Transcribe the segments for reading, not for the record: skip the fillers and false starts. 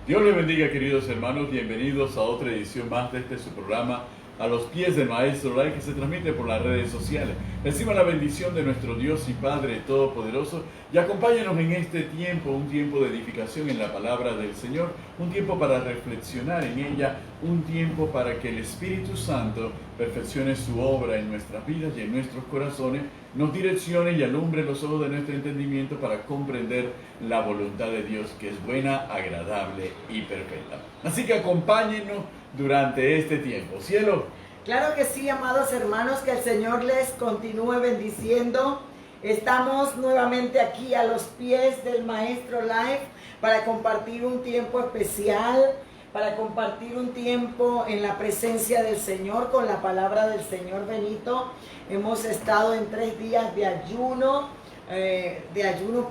Dios les bendiga, queridos hermanos, bienvenidos a otra edición más de su programa A los pies del Maestro Live, que se transmite por las redes sociales. Reciban la bendición de nuestro Dios y Padre Todopoderoso y acompáñenos en este tiempo, un tiempo de edificación en la palabra del Señor, un tiempo para reflexionar en ella, un tiempo para que el Espíritu Santo perfeccione su obra en nuestras vidas y en nuestros corazones, nos direccione y alumbre los ojos de nuestro entendimiento para comprender la voluntad de Dios, que es buena, agradable y perfecta. Así que acompáñenos durante este tiempo. Cielo. Claro que sí, amados hermanos, que el Señor les continúe bendiciendo. Estamos nuevamente aquí a los pies del Maestro Live para compartir un tiempo especial, para compartir un tiempo en la presencia del Señor con la palabra del Señor Benito. Hemos estado en 3 días de ayuno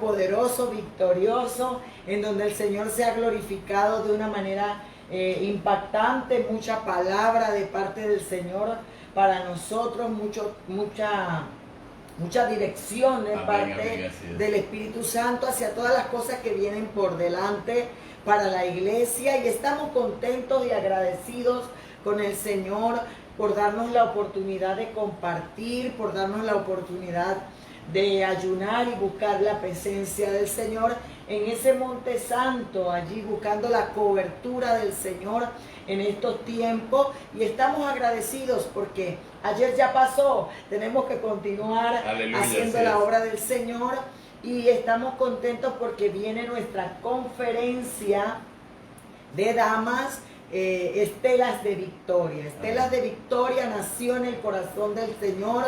poderoso, victorioso, en donde el Señor se ha glorificado de una manera impactante, mucha palabra de parte del Señor para nosotros, mucha dirección de parte del Espíritu Santo hacia todas las cosas que vienen por delante para la iglesia, y estamos contentos y agradecidos con el Señor por darnos la oportunidad de compartir, por darnos la oportunidad de ayunar y buscar la presencia del Señor en ese monte santo, allí buscando la cobertura del Señor en estos tiempos. Y estamos agradecidos porque ayer ya pasó, tenemos que continuar haciendo la obra del Señor, y estamos contentos porque viene nuestra conferencia de damas, Estelas de Victoria. Estelas de Victoria nació en el corazón del Señor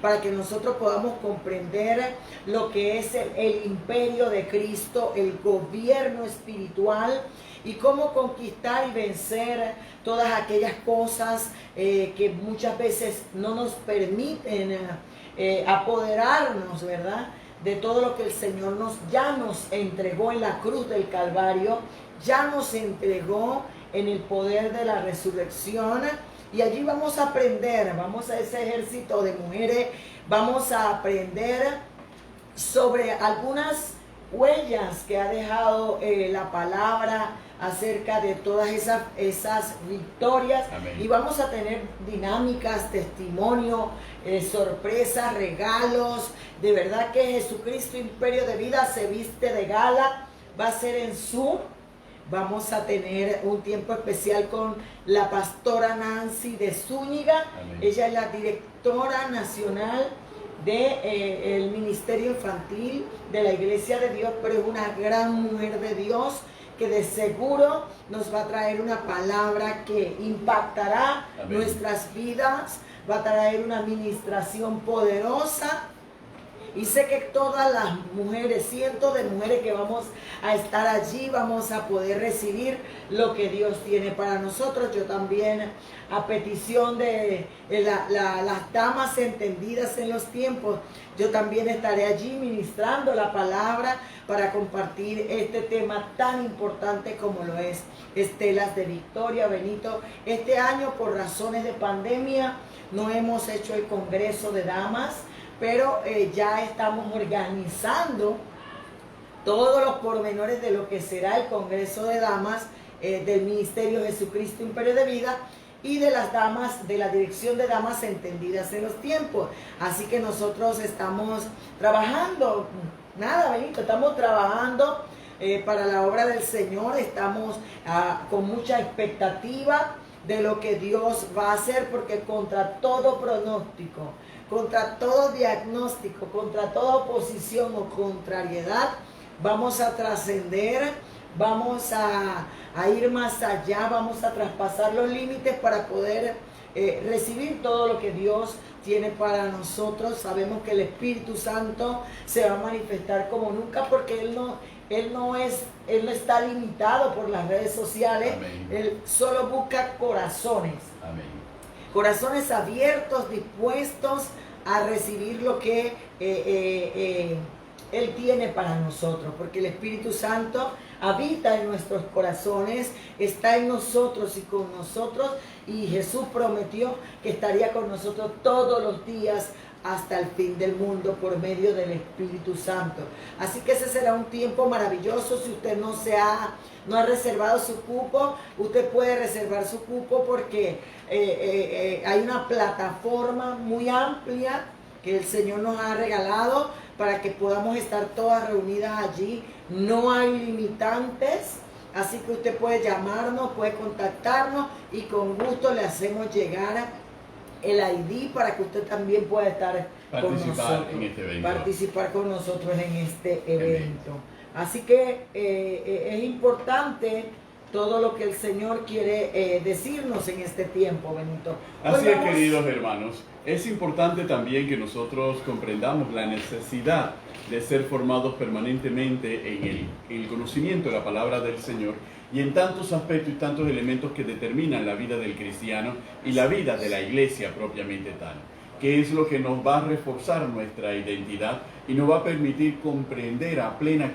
para que nosotros podamos comprender lo que es el imperio de Cristo, el gobierno espiritual, y cómo conquistar y vencer todas aquellas cosas que muchas veces no nos permiten apoderarnos, ¿verdad?, de todo lo que el Señor ya nos entregó en la cruz del Calvario, ya nos entregó en el poder de la resurrección. Y allí vamos a aprender, vamos a ese ejército de mujeres, vamos a aprender sobre algunas huellas que ha dejado la palabra acerca de todas esas victorias. Amén. Y vamos a tener dinámicas, testimonio, sorpresas, regalos. De verdad que Jesucristo Imperio de Vida se viste de gala. Va a ser en Zoom. Vamos a tener un tiempo especial con la pastora Nancy de Zúñiga. Amén. Ella es la directora nacional del Ministerio Infantil de la Iglesia de Dios, pero es una gran mujer de Dios que de seguro nos va a traer una palabra que impactará Amén. Nuestras vidas, va a traer una administración poderosa. Y sé que todas las mujeres, cientos de mujeres que vamos a estar allí, vamos a poder recibir lo que Dios tiene para nosotros. Yo también, a petición de las damas entendidas en los tiempos, yo también estaré allí ministrando la palabra para compartir este tema tan importante como lo es Estelas de Victoria. Benito, este año por razones de pandemia no hemos hecho el Congreso de Damas, pero ya estamos organizando todos los pormenores de lo que será el Congreso de Damas del Ministerio Jesucristo Imperio de Vida y de las damas, de la Dirección de Damas Entendidas en los Tiempos. Así que nosotros estamos trabajando, Benito, estamos trabajando para la obra del Señor. Estamos con mucha expectativa de lo que Dios va a hacer, porque contra todo pronóstico, contra todo diagnóstico, contra toda oposición o contrariedad, vamos a trascender, vamos a ir más allá, vamos a traspasar los límites para poder recibir todo lo que Dios tiene para nosotros. Sabemos que el Espíritu Santo se va a manifestar como nunca, porque Él no está limitado por las redes sociales. Amén. Él solo busca corazones. Amén. Corazones abiertos, dispuestos a recibir lo que Él tiene para nosotros, porque el Espíritu Santo habita en nuestros corazones, está en nosotros y con nosotros, y Jesús prometió que estaría con nosotros todos los días hasta el fin del mundo por medio del Espíritu Santo. Así que ese será un tiempo maravilloso. Si usted no ha reservado su cupo, usted puede reservar su cupo porque hay una plataforma muy amplia que el Señor nos ha regalado para que podamos estar todas reunidas allí. No hay limitantes, así que usted puede llamarnos, puede contactarnos y con gusto le hacemos llegar el ID para que usted también pueda estar con nosotros, en este evento. participar con nosotros en este evento. Así que es importante todo lo que el Señor quiere decirnos en este tiempo, Benito. Así es, queridos hermanos, es importante también que nosotros comprendamos la necesidad de ser formados permanentemente en el conocimiento de la palabra del Señor y en tantos aspectos y tantos elementos que determinan la vida del cristiano y la vida de la iglesia propiamente tal, que es lo que nos va a reforzar nuestra identidad y nos va a permitir comprender a plena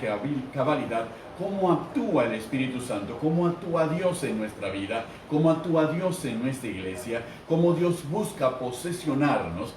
cabalidad cómo actúa el Espíritu Santo, cómo actúa Dios en nuestra vida, cómo actúa Dios en nuestra iglesia, cómo Dios busca posicionarnos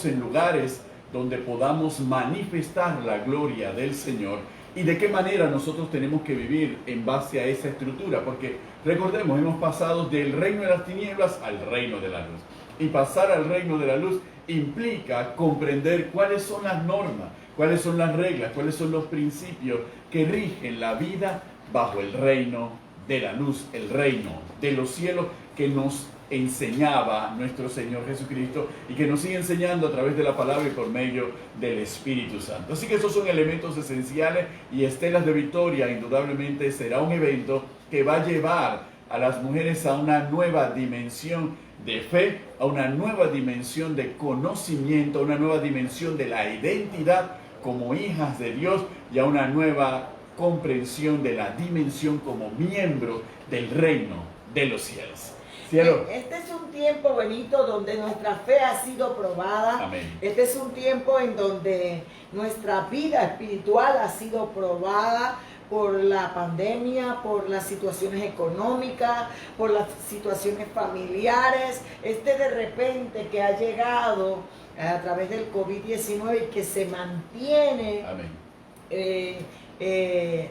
en lugares donde podamos manifestar la gloria del Señor y de qué manera nosotros tenemos que vivir en base a esa estructura, porque recordemos, hemos pasado del reino de las tinieblas al reino de la luz, y pasar al reino de la luz implica comprender cuáles son las normas, cuáles son las reglas, cuáles son los principios que rigen la vida bajo el reino de la luz, el reino de los cielos que nos enseñaba nuestro Señor Jesucristo y que nos sigue enseñando a través de la palabra y por medio del Espíritu Santo. Así que esos son elementos esenciales y Estelas de Victoria indudablemente será un evento que va a llevar a las mujeres a una nueva dimensión de fe, a una nueva dimensión de conocimiento, a una nueva dimensión de la identidad como hijas de Dios y a una nueva comprensión de la dimensión como miembro del reino de los cielos. Cielo. Este es un tiempo, Benito, donde nuestra fe ha sido probada. Amén. Este es un tiempo en donde nuestra vida espiritual ha sido probada por la pandemia, por las situaciones económicas, por las situaciones familiares. De repente que ha llegado a través del COVID-19 y que se mantiene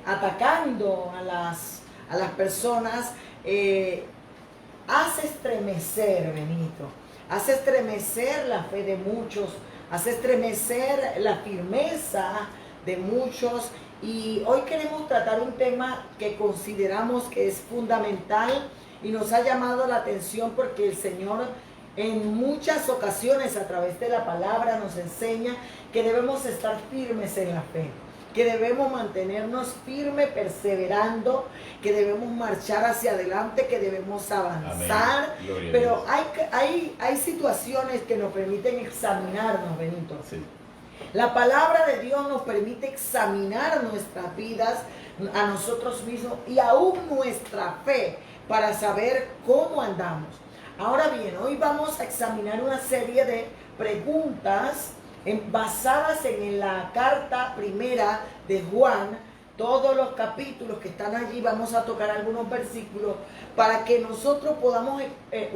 atacando a las personas, hace estremecer, Benito, hace estremecer la fe de muchos, hace estremecer la firmeza de muchos. Y hoy queremos tratar un tema que consideramos que es fundamental y nos ha llamado la atención porque el Señor en muchas ocasiones a través de la palabra nos enseña que debemos estar firmes en la fe, que debemos mantenernos firmes, perseverando, que debemos marchar hacia adelante, que debemos avanzar. Pero hay situaciones que nos permiten examinarnos, Benito. Sí. La palabra de Dios nos permite examinar nuestras vidas, a nosotros mismos y aún nuestra fe para saber cómo andamos. Ahora bien, hoy vamos a examinar una serie de preguntas basadas en la carta primera de Juan, todos los capítulos que están allí. Vamos a tocar algunos versículos para que nosotros podamos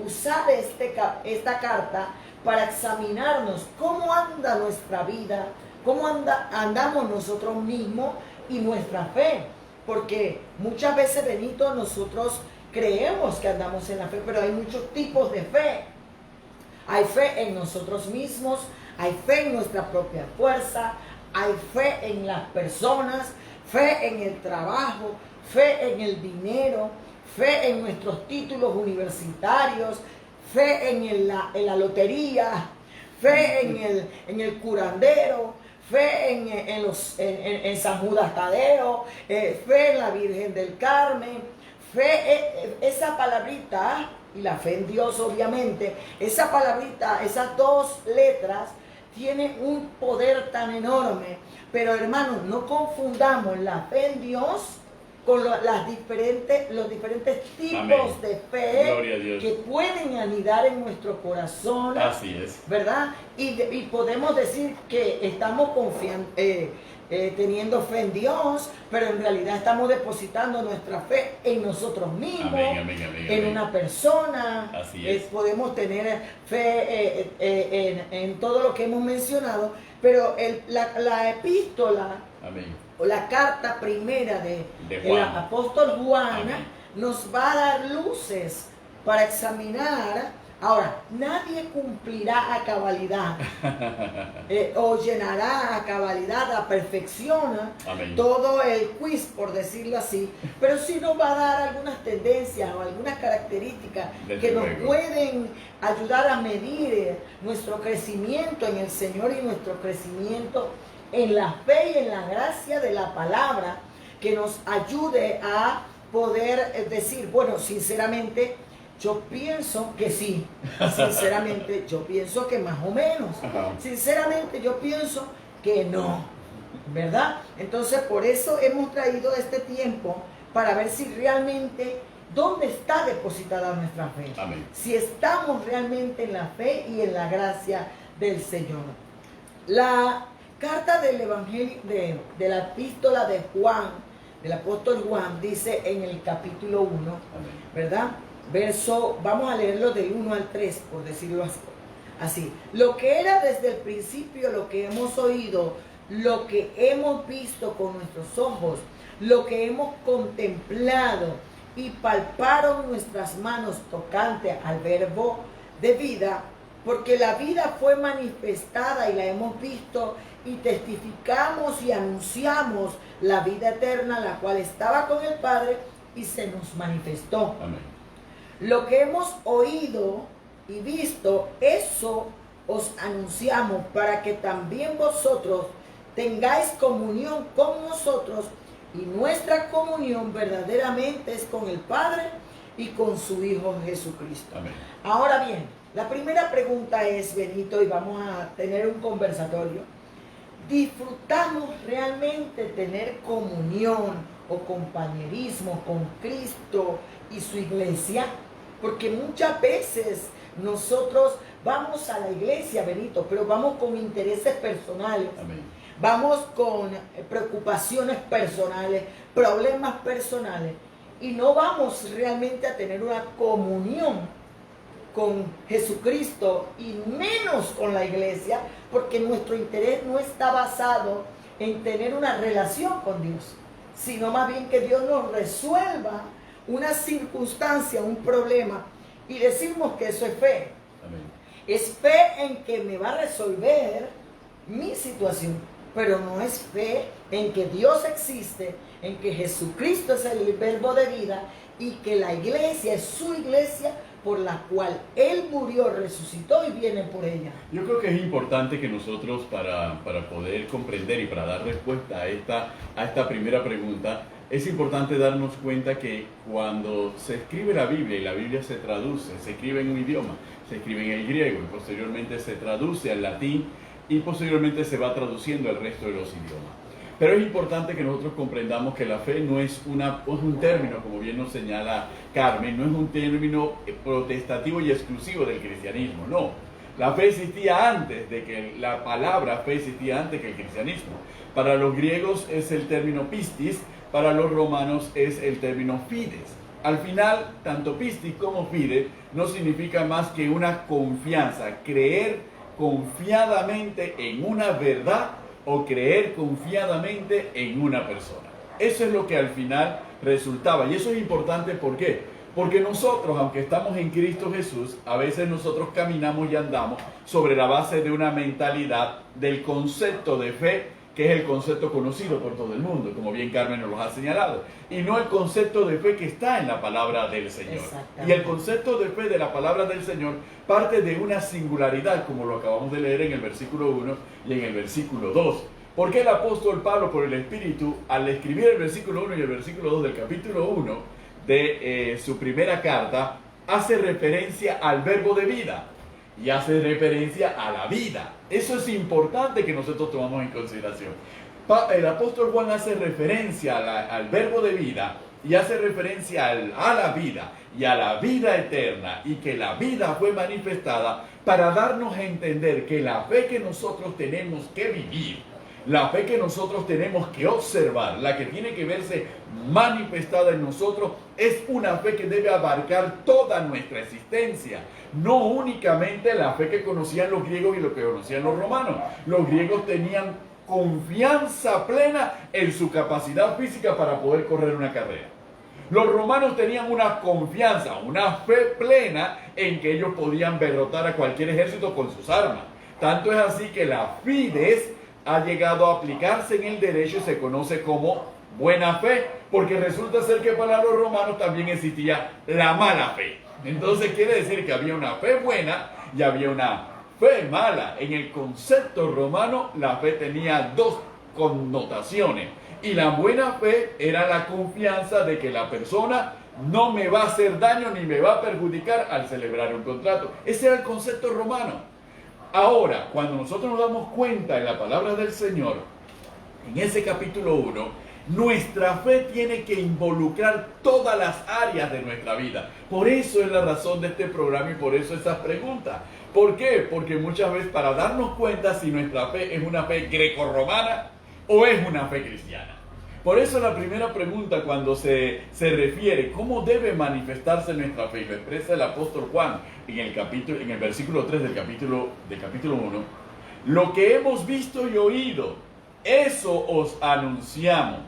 usar esta carta para examinarnos cómo anda nuestra vida, cómo andamos nosotros mismos y nuestra fe. Porque muchas veces, Benito, nosotros creemos que andamos en la fe, pero hay muchos tipos de fe. Hay fe en nosotros mismos, hay fe en nuestra propia fuerza, hay fe en las personas, fe en el trabajo, fe en el dinero, fe en nuestros títulos universitarios, fe en la lotería, fe en el curandero, fe en San Judas Tadeo, fe en la Virgen del Carmen, fe, esa palabrita, y la fe en Dios obviamente, esa palabrita, esas dos letras, tiene un poder tan enorme. Pero hermanos, no confundamos la fe en Dios con los diferentes tipos Amén. De fe que pueden anidar en nuestro corazón. Así es. ¿Verdad? Y podemos decir que estamos teniendo fe en Dios, pero en realidad estamos depositando nuestra fe en nosotros mismos, en una persona. Así es. Podemos tener fe en todo lo que hemos mencionado, pero la epístola, Amén, o la carta primera de del Juan. apóstol Juan, Amén, nos va a dar luces para examinar. Ahora, nadie cumplirá a cabalidad o llenará a cabalidad, a perfección amén, todo el quiz, por decirlo así, pero sí nos va a dar algunas tendencias o algunas características Desde que nos luego. pueden ayudar a medir nuestro crecimiento en el Señor y nuestro crecimiento en la fe y en la gracia de la palabra, que nos ayude a poder decir, bueno, sinceramente, yo pienso que sí. Sinceramente, yo pienso que más o menos. Ajá. Sinceramente, yo pienso que no. ¿Verdad? Entonces, por eso hemos traído este tiempo para ver si realmente, ¿dónde está depositada nuestra fe? Amén. Si estamos realmente en la fe y en la gracia del Señor. La carta del Evangelio, de la epístola de Juan, del apóstol Juan, dice en el capítulo 1, Amén. ¿verdad? Vamos a leerlo del 1 al 3, por decirlo así. Lo que era desde el principio, lo que hemos oído, lo que hemos visto con nuestros ojos, lo que hemos contemplado y palparon nuestras manos tocante al verbo de vida, porque la vida fue manifestada y la hemos visto y testificamos y anunciamos la vida eterna, la cual estaba con el Padre y se nos manifestó. Amén. Lo que hemos oído y visto, eso os anunciamos para que también vosotros tengáis comunión con nosotros, y nuestra comunión verdaderamente es con el Padre y con su Hijo Jesucristo. Amén. Ahora bien, la primera pregunta es, Benito, y vamos a tener un conversatorio. ¿Disfrutamos realmente tener comunión o compañerismo con Cristo y su iglesia? Porque muchas veces nosotros vamos a la iglesia, Benito, pero vamos con intereses personales. Amén. Vamos con preocupaciones personales, problemas personales, y no vamos realmente a tener una comunión con Jesucristo y menos con la iglesia, porque nuestro interés no está basado en tener una relación con Dios, sino más bien que Dios nos resuelva una circunstancia, un problema, y decimos que eso es fe. Amén. Es fe en que me va a resolver mi situación, pero no es fe en que Dios existe, en que Jesucristo es el verbo de vida y que la iglesia es su iglesia por la cual Él murió, resucitó y viene por ella. Yo creo que es importante que nosotros para poder comprender y para dar respuesta a esta primera pregunta, es importante darnos cuenta que cuando se escribe la Biblia y la Biblia se traduce, se escribe en un idioma, se escribe en el griego y posteriormente se traduce al latín y posteriormente se va traduciendo al resto de los idiomas. Pero es importante que nosotros comprendamos que la fe no es un término, como bien nos señala Carmen, no es un término protestativo y exclusivo del cristianismo, no. La fe existía antes de que la palabra fe existía antes que el cristianismo. Para los griegos es el término pistis, para los romanos es el término fides. Al final, tanto pistis como fide no significa más que una confianza, creer confiadamente en una verdad o creer confiadamente en una persona. Eso es lo que al final resultaba. Y eso es importante, ¿por qué? Porque nosotros, aunque estamos en Cristo Jesús, a veces nosotros caminamos y andamos sobre la base de una mentalidad del concepto de fe, que es el concepto conocido por todo el mundo, como bien Carmen nos lo ha señalado, y no el concepto de fe que está en la palabra del Señor. Y el concepto de fe de la palabra del Señor parte de una singularidad, como lo acabamos de leer en el versículo 1 y en el versículo 2. Porque el apóstol Pablo, por el Espíritu, al escribir el versículo 1 y el versículo 2 del capítulo 1 de su primera carta, hace referencia al verbo de vida y hace referencia a la vida. Eso es importante que nosotros tomamos en consideración. El apóstol Juan hace referencia al verbo de vida y hace referencia a la vida y a la vida eterna, y que la vida fue manifestada para darnos a entender que la fe que nosotros tenemos que vivir, La fe que nosotros tenemos que observar, la que tiene que verse manifestada en nosotros, es una fe que debe abarcar toda nuestra existencia. No únicamente la fe que conocían los griegos y lo que conocían los romanos. Los griegos tenían confianza plena en su capacidad física para poder correr una carrera. Los romanos tenían una confianza, una fe plena en que ellos podían derrotar a cualquier ejército con sus armas. Tanto es así que la fides ha llegado a aplicarse en el derecho y se conoce como buena fe, porque resulta ser que para los romanos también existía la mala fe. Entonces quiere decir que había una fe buena y había una fe mala. En el concepto romano, la fe tenía dos connotaciones. Y la buena fe era la confianza de que la persona no me va a hacer daño ni me va a perjudicar al celebrar un contrato. Ese era el concepto romano. Ahora, cuando nosotros nos damos cuenta en la palabra del Señor, en ese capítulo 1, nuestra fe tiene que involucrar todas las áreas de nuestra vida. Por eso es la razón de este programa y por eso esas preguntas. ¿Por qué? Porque muchas veces para darnos cuenta si nuestra fe es una fe grecorromana o es una fe cristiana. Por eso la primera pregunta cuando se refiere cómo debe manifestarse nuestra fe, lo expresa el apóstol Juan en el versículo 3 del capítulo 1, lo que hemos visto y oído, eso os anunciamos,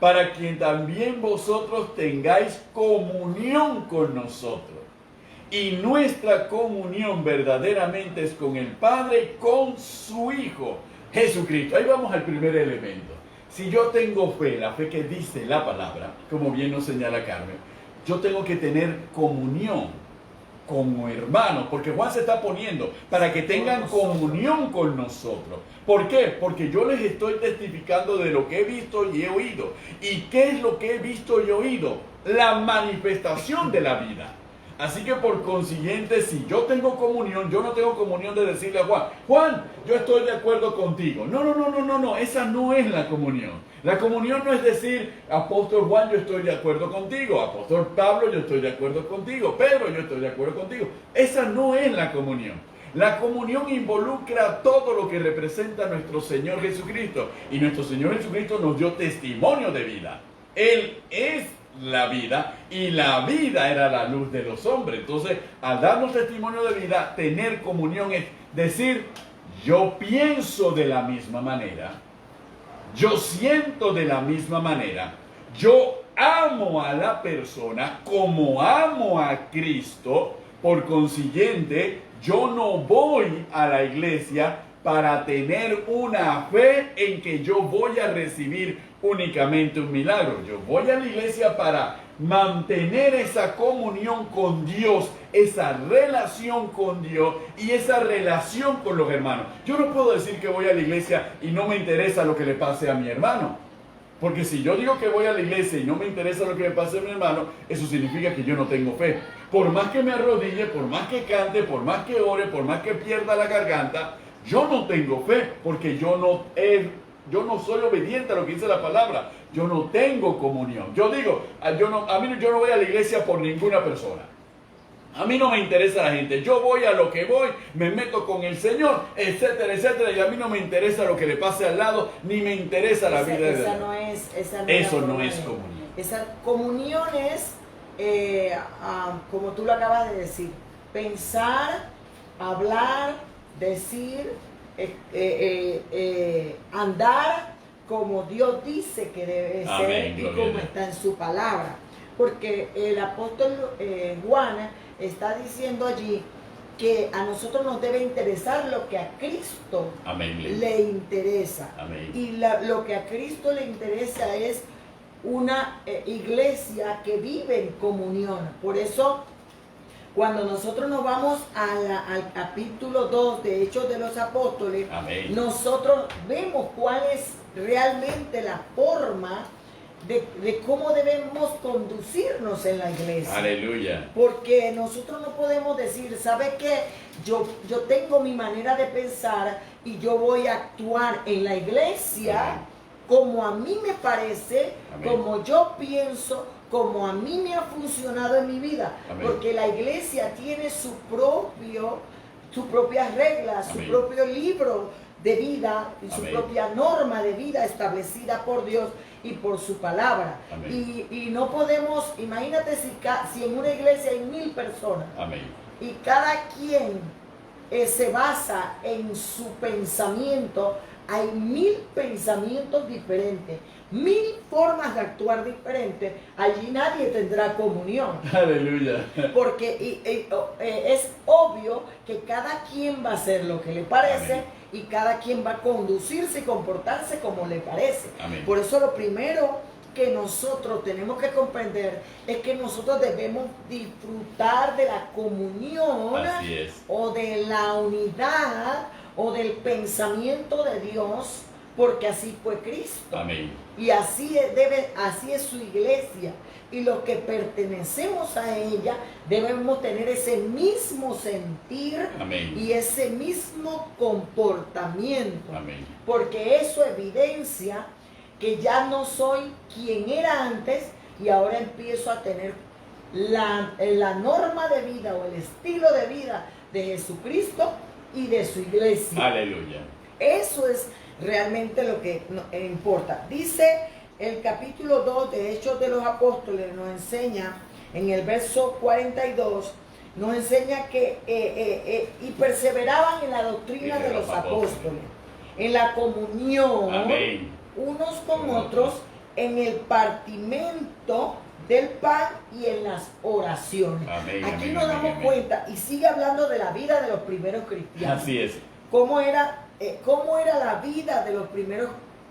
para que también vosotros tengáis comunión con nosotros. Y nuestra comunión verdaderamente es con el Padre, con su Hijo, Jesucristo. Ahí vamos al primer elemento. Si yo tengo fe, la fe que dice la palabra, como bien nos señala Carmen, yo tengo que tener comunión como hermanos, porque Juan se está poniendo para que tengan comunión con nosotros. ¿Por qué? Porque yo les estoy testificando de lo que he visto y he oído. ¿Y qué es lo que he visto y oído? La manifestación de la vida. Así que por consiguiente, si yo tengo comunión, yo no tengo comunión de decirle a Juan, Juan, yo estoy de acuerdo contigo. No, esa no es la comunión. La comunión no es decir, apóstol Juan, yo estoy de acuerdo contigo, apóstol Pablo, yo estoy de acuerdo contigo, Pedro, yo estoy de acuerdo contigo. Esa no es la comunión. La comunión involucra todo lo que representa a nuestro Señor Jesucristo. Y nuestro Señor Jesucristo nos dio testimonio de vida. Él es la vida y la vida era la luz de los hombres. Entonces, al darnos testimonio de vida, tener comunión es decir, yo pienso de la misma manera, yo siento de la misma manera, yo amo a la persona como amo a Cristo. Por consiguiente, yo no voy a la iglesia para tener una fe en que yo voy a recibir únicamente un milagro. Yo voy a la iglesia para mantener esa comunión con Dios, esa relación con Dios y esa relación con los hermanos. Yo no puedo decir que voy a la iglesia y no me interesa lo que le pase a mi hermano. Porque si yo digo que voy a la iglesia y no me interesa lo que le pase a mi hermano, eso significa que yo no tengo fe. Por más que me arrodille, por más que cante, por más que ore, por más que pierda la garganta, yo no tengo fe porque yo no soy obediente a lo que dice la palabra. Yo no tengo comunión. Yo digo, yo no voy a la iglesia por ninguna persona. A mí no me interesa la gente. Yo voy a lo que voy, me meto con el Señor, etcétera, etcétera. Y a mí no me interesa lo que le pase al lado, ni me interesa la vida de Dios. Eso no es comunión. Esa comunión es, como tú lo acabas de decir, pensar, hablar, decir, andar como Dios dice que debe ser. Amén, y como está en su palabra. Porque el apóstol Juan está diciendo allí que a nosotros nos debe interesar lo que a Cristo le interesa. Amén. Y lo que a Cristo le interesa es una iglesia que vive en comunión. Por eso, cuando nosotros nos vamos al capítulo 2 de Hechos de los Apóstoles, amén, nosotros vemos cuál es realmente la forma de cómo debemos conducirnos en la iglesia. Aleluya. Porque nosotros no podemos decir, ¿sabe qué? Yo tengo mi manera de pensar y yo voy a actuar en la iglesia, amén, como a mí me parece, amén, como yo pienso, como a mí me ha funcionado en mi vida. Amén. Porque la iglesia tiene sus propias reglas, amén, su propio libro de vida y su Amén. propia norma de vida establecida por Dios y por su palabra. Y no podemos, imagínate si en una iglesia hay 1000 personas. Amén. Y cada quien se basa en su pensamiento. Hay 1000 pensamientos diferentes, 1000 formas de actuar diferentes. Allí nadie tendrá comunión. Aleluya. Porque es obvio que cada quien va a hacer lo que le parece. Amén. Y cada quien va a conducirse y comportarse como le parece. Amén. Por eso lo primero que nosotros tenemos que comprender es que nosotros debemos disfrutar de la comunión. Así es. O de la unidad o del pensamiento de Dios, porque así fue Cristo. Amén. Y así es su iglesia. Y los que pertenecemos a ella debemos tener ese mismo sentir. Amén. Y ese mismo comportamiento. Amén. Porque eso evidencia que ya no soy quien era antes y ahora empiezo a tener la norma de vida o el estilo de vida de Jesucristo y de su iglesia. Aleluya. Eso es realmente lo que importa. Dice el capítulo 2 de Hechos de los Apóstoles, nos enseña en el verso 42, nos enseña que y perseveraban en la doctrina de los apóstoles, en la comunión. Amén. Unos con otros, en el partimento del pan y en las oraciones. Amén, Aquí amén, nos amén, damos amén. cuenta y sigue hablando de la vida de los primeros cristianos. Así es. ¿Cómo era la vida de los primeros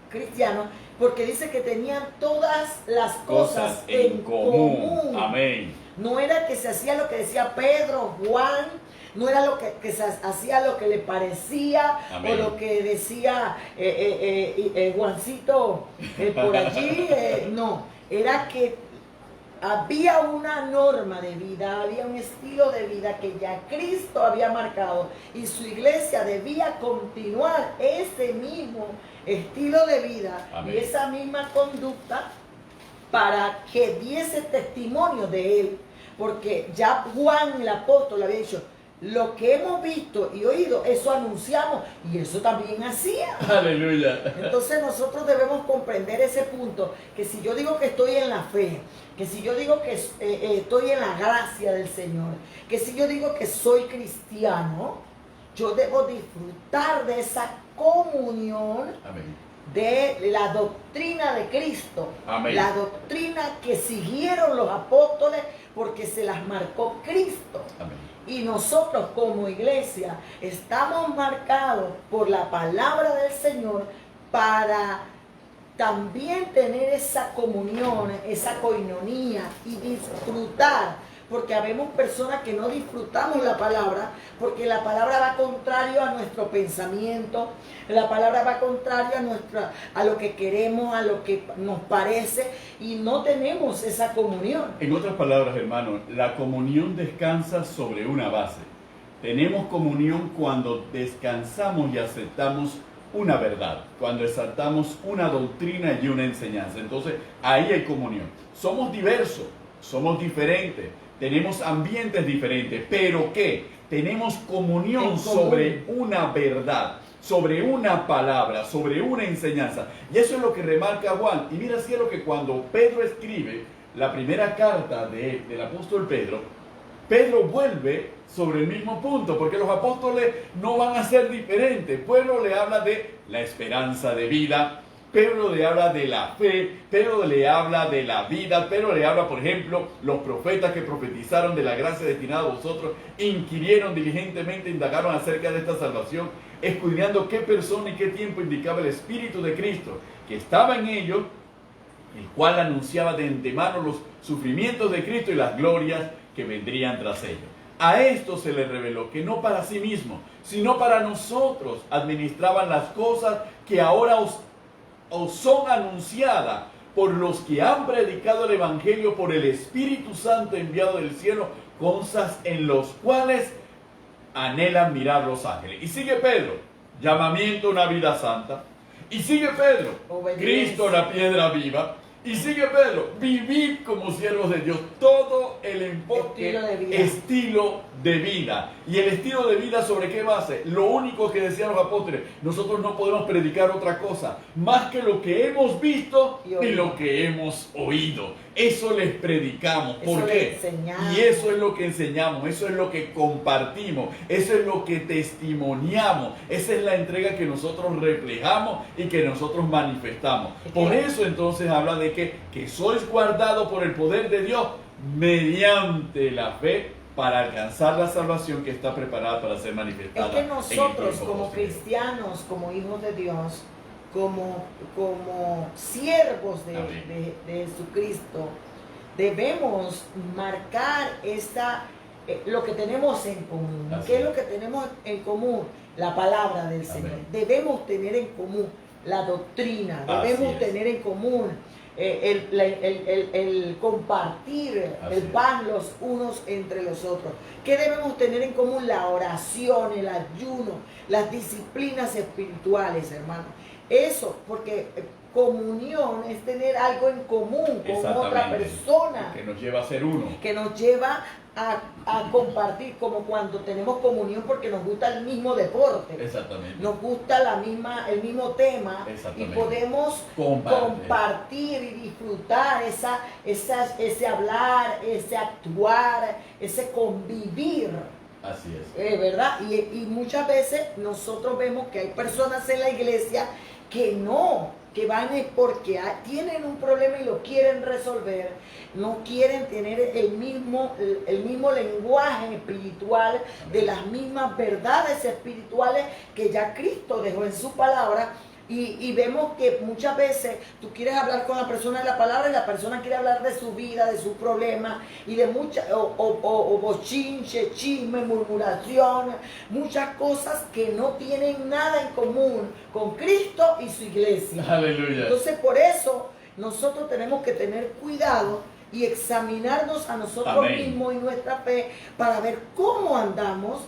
cristianos? Porque dice que tenían todas las cosas en común. Amén. No era que se hacía lo que decía Pedro, Juan, no era lo que se hacía lo que le parecía. Amén. O lo que decía Juancito por allí. No, era que había una norma de vida, había un estilo de vida que ya Cristo había marcado y su iglesia debía continuar ese mismo estilo de vida. Amén. Y esa misma conducta para que diese testimonio de él, porque ya Juan el apóstol había dicho: lo que hemos visto y oído, eso anunciamos, y eso también hacía. Aleluya. Entonces nosotros debemos comprender ese punto, que si yo digo que estoy en la fe, que si yo digo que estoy en la gracia del Señor, que si yo digo que soy cristiano, yo debo disfrutar de esa comunión. Amén. De la doctrina de Cristo. Amén. La doctrina que siguieron los apóstoles porque se las marcó Cristo. Amén. Y nosotros como iglesia estamos marcados por la palabra del Señor para también tener esa comunión, esa coinonía y disfrutar. Porque habemos personas que no disfrutamos la palabra, porque la palabra va contrario a nuestro pensamiento, la palabra va contrario a lo que queremos, a lo que nos parece, y no tenemos esa comunión. En otras palabras, hermano, la comunión descansa sobre una base. Tenemos comunión cuando descansamos y aceptamos una verdad, cuando exaltamos una doctrina y una enseñanza. Entonces, ahí hay comunión. Somos diversos, somos diferentes. Tenemos ambientes diferentes, pero ¿qué? Tenemos comunión sobre una verdad, sobre una palabra, sobre una enseñanza. Y eso es lo que remarca Juan. Y mira, cielo, que cuando Pedro escribe la primera carta del apóstol Pedro, Pedro vuelve sobre el mismo punto, porque los apóstoles no van a ser diferentes. Pedro le habla de la esperanza de vida, Pedro le habla de la fe, Pedro le habla de la vida, Pedro le habla, por ejemplo, los profetas que profetizaron de la gracia destinada a vosotros, inquirieron diligentemente, indagaron acerca de esta salvación, escudriñando qué persona y qué tiempo indicaba el Espíritu de Cristo, que estaba en ellos, el cual anunciaba de antemano los sufrimientos de Cristo y las glorias que vendrían tras ellos. A esto se les reveló que no para sí mismo, sino para nosotros administraban las cosas que ahora os son anunciadas por los que han predicado el Evangelio por el Espíritu Santo enviado del cielo, cosas en los cuales anhelan mirar los ángeles. Y sigue Pedro, llamamiento a una vida santa. Y sigue Pedro, obediencia. Cristo la piedra viva. Y sigue Pedro, vivir como siervos de Dios. Todo el enfoque, estilo de vida. ¿Y el estilo de vida sobre qué base? Lo único que decían los apóstoles, nosotros no podemos predicar otra cosa, más que lo que hemos visto y lo que hemos oído. Eso les predicamos. ¿Por qué? Y eso es lo que enseñamos, eso es lo que compartimos, eso es lo que testimoniamos. Esa es la entrega que nosotros reflejamos y que nosotros manifestamos. Por eso entonces habla de que sois guardados por el poder de Dios mediante la fe para alcanzar la salvación que está preparada para ser manifestada. Es que nosotros como cristianos, como hijos de Dios, como siervos de Jesucristo, debemos marcar lo que tenemos en común. ¿Qué es lo que tenemos en común? La palabra del Señor. Debemos tener en común la doctrina, debemos tener en común el compartir el pan los unos entre los otros. ¿Qué debemos tener en común? La oración, el ayuno, las disciplinas espirituales, hermano. Eso, porque comunión es tener algo en común con otra persona. Que nos lleva a ser uno. Que nos lleva a compartir, como cuando tenemos comunión porque nos gusta el mismo deporte. Exactamente. Nos gusta el mismo tema y podemos compartir y disfrutar ese hablar, ese actuar, ese convivir. Así es. ¿Verdad? Y muchas veces nosotros vemos que hay personas en la iglesia que van porque tienen un problema y lo quieren resolver, no quieren tener el mismo lenguaje espiritual, de las mismas verdades espirituales que ya Cristo dejó en su palabra. Y vemos que muchas veces tú quieres hablar con la persona de la palabra y la persona quiere hablar de su vida, de sus problemas y de o bochinche, chisme, murmuración, muchas cosas que no tienen nada en común con Cristo y su iglesia. Aleluya. Entonces por eso nosotros tenemos que tener cuidado y examinarnos a nosotros mismos y nuestra fe para ver cómo andamos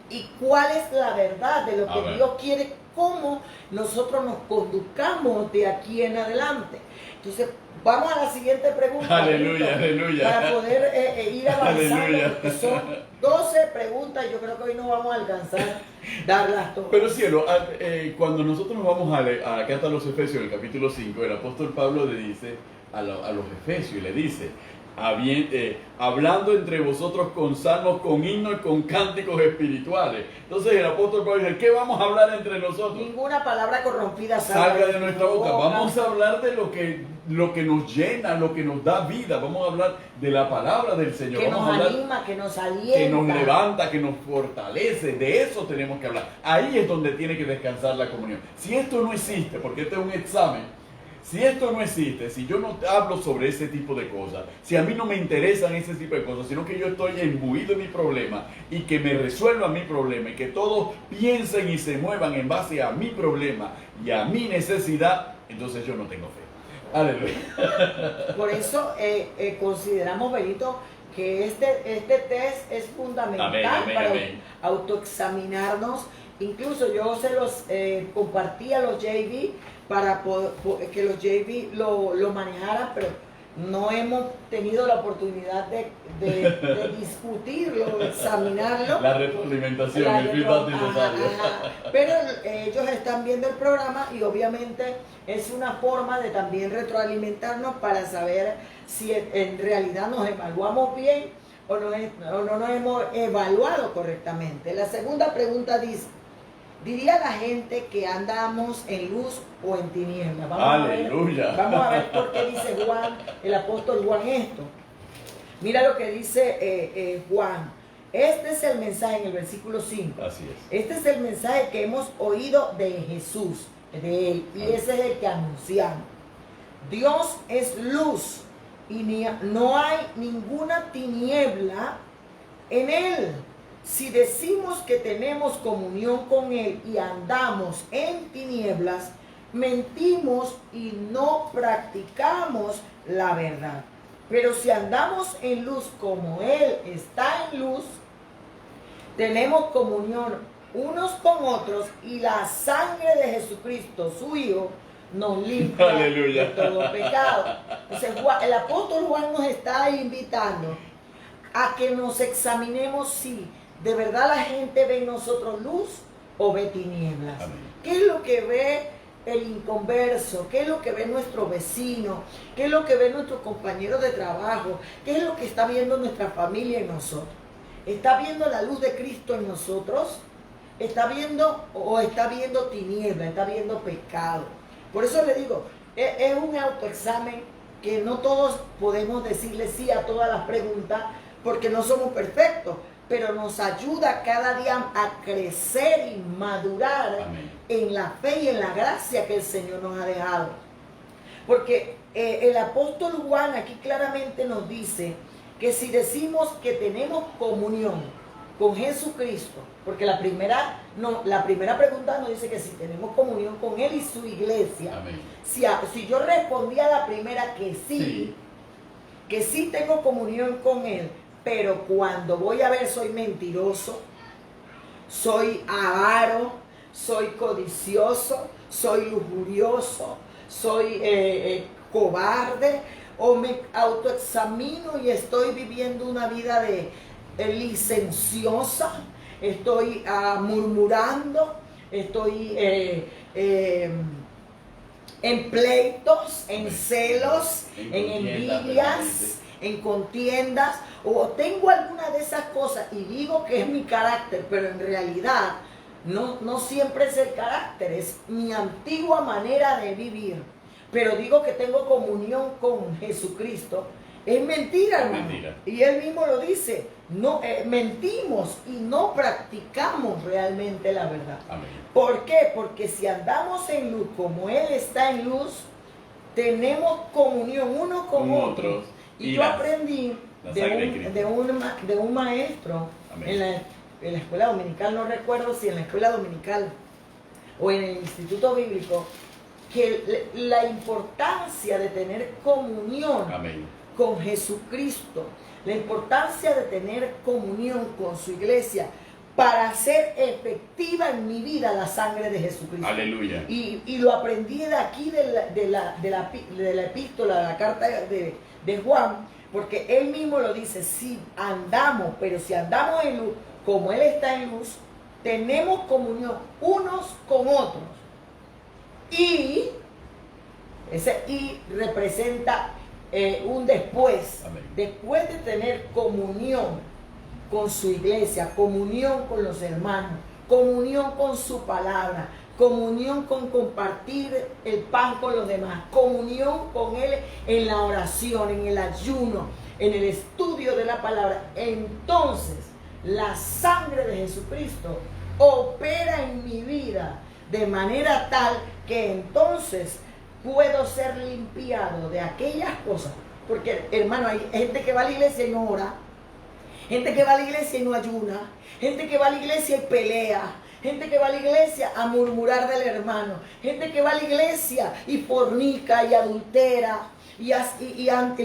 y cuál es la verdad de lo que Dios quiere, cómo nosotros nos conduzcamos de aquí en adelante. Entonces, vamos a la siguiente pregunta. Aleluya, aleluya. Para poder ir avanzando, porque son 12 preguntas, yo creo que hoy no vamos a alcanzar darlas todas. Pero cielo, cuando nosotros nos vamos a la carta a los Efesios, en el capítulo 5, el apóstol Pablo le dice a los Efesios, y le dice, hablando entre vosotros con salmos, con himnos y con cánticos espirituales. Entonces el apóstol Pablo dice, ¿qué vamos a hablar entre nosotros? Ninguna palabra corrompida salga de nuestra boca. Vamos a hablar de lo que nos llena, lo que nos da vida. Vamos a hablar de la palabra del Señor. Que vamos nos anima, que nos alienta. Que nos levanta, que nos fortalece. De eso tenemos que hablar. Ahí es donde tiene que descansar la comunión. Si esto no existe, porque este es un examen, si esto no existe, si yo no hablo sobre ese tipo de cosas, si a mí no me interesan ese tipo de cosas, sino que yo estoy imbuido en mi problema y que me resuelvan mi problema y que todos piensen y se muevan en base a mi problema y a mi necesidad, entonces yo no tengo fe. Aleluya. Por eso consideramos, Benito, que este test es fundamental para autoexaminarnos. Incluso yo se los compartí a los JV para que los JV lo manejaran, pero no hemos tenido la oportunidad de discutirlo, de examinarlo. La retroalimentación, el feedback necesario. Pero ellos están viendo el programa y obviamente es una forma de también retroalimentarnos para saber si en realidad nos evaluamos bien o no nos hemos evaluado correctamente. La segunda pregunta dice, ¿diría la gente que andamos en luz o en tinieblas? Aleluya. Vamos a ver por qué dice Juan, el apóstol Juan, esto. Mira lo que dice Juan. Este es el mensaje en el versículo 5. Así es. Este es el mensaje que hemos oído de Jesús, de Él, y ese es el que anunciamos. Dios es luz y no hay ninguna tiniebla en Él. Si decimos que tenemos comunión con Él y andamos en tinieblas, mentimos y no practicamos la verdad. Pero si andamos en luz como Él está en luz, tenemos comunión unos con otros y la sangre de Jesucristo, su Hijo, nos limpia Aleluya. de todo pecado. Entonces el apóstol Juan nos está invitando a que nos examinemos si de verdad la gente ve en nosotros luz o ve tinieblas. Amén. ¿Qué es lo que ve el inconverso? ¿Qué es lo que ve nuestro vecino? ¿Qué es lo que ve nuestro compañero de trabajo? ¿Qué es lo que está viendo nuestra familia en nosotros? ¿Está viendo la luz de Cristo en nosotros? ¿Está viendo o está viendo tiniebla? ¿Está viendo pecado? Por eso le digo, es un autoexamen que no todos podemos decirle sí a todas las preguntas porque no somos perfectos, pero nos ayuda cada día a crecer y madurar. Amén. En la fe y en la gracia que el Señor nos ha dejado. Porque el apóstol Juan aquí claramente nos dice que si decimos que tenemos comunión con Jesucristo, porque la primera pregunta nos dice que si tenemos comunión con Él y su iglesia. Amén. Si yo respondía a la primera que sí, que sí tengo comunión con Él, pero cuando voy a ver soy mentiroso, soy avaro, soy codicioso, soy lujurioso, soy cobarde, o me autoexamino y estoy viviendo una vida de licenciosa, estoy murmurando, estoy en pleitos, en celos, en envidias, en contiendas, o tengo alguna de esas cosas y digo que es mi carácter, pero en realidad no siempre es el carácter, es mi antigua manera de vivir. Pero digo que tengo comunión con Jesucristo. Es mentira, hermano. Mentira. Y Él mismo lo dice. No, mentimos y no practicamos realmente la verdad. Amén. ¿Por qué? Porque si andamos en luz como Él está en luz, tenemos comunión uno con otros. Y yo aprendí de un maestro en la escuela dominical, no recuerdo si en la escuela dominical o en el instituto bíblico, que la importancia de tener comunión Amén. con Jesucristo, la importancia de tener comunión con su iglesia para hacer efectiva en mi vida la sangre de Jesucristo. Aleluya. Y lo aprendí de aquí, de la epístola, de la carta de Juan, porque él mismo lo dice, si andamos en luz, como Él está en luz, tenemos comunión unos con otros. Y ese y representa un después. Amén. Después de tener comunión con su iglesia, comunión con los hermanos, comunión con su palabra, comunión con compartir el pan con los demás, comunión con Él en la oración, en el ayuno, en el estudio de la palabra. Entonces, la sangre de Jesucristo opera en mi vida de manera tal que entonces puedo ser limpiado de aquellas cosas. Porque, hermano, hay gente que va a la iglesia y no ora, gente que va a la iglesia y no ayuna, gente que va a la iglesia y pelea, gente que va a la iglesia a murmurar del hermano, gente que va a la iglesia y fornica y adultera y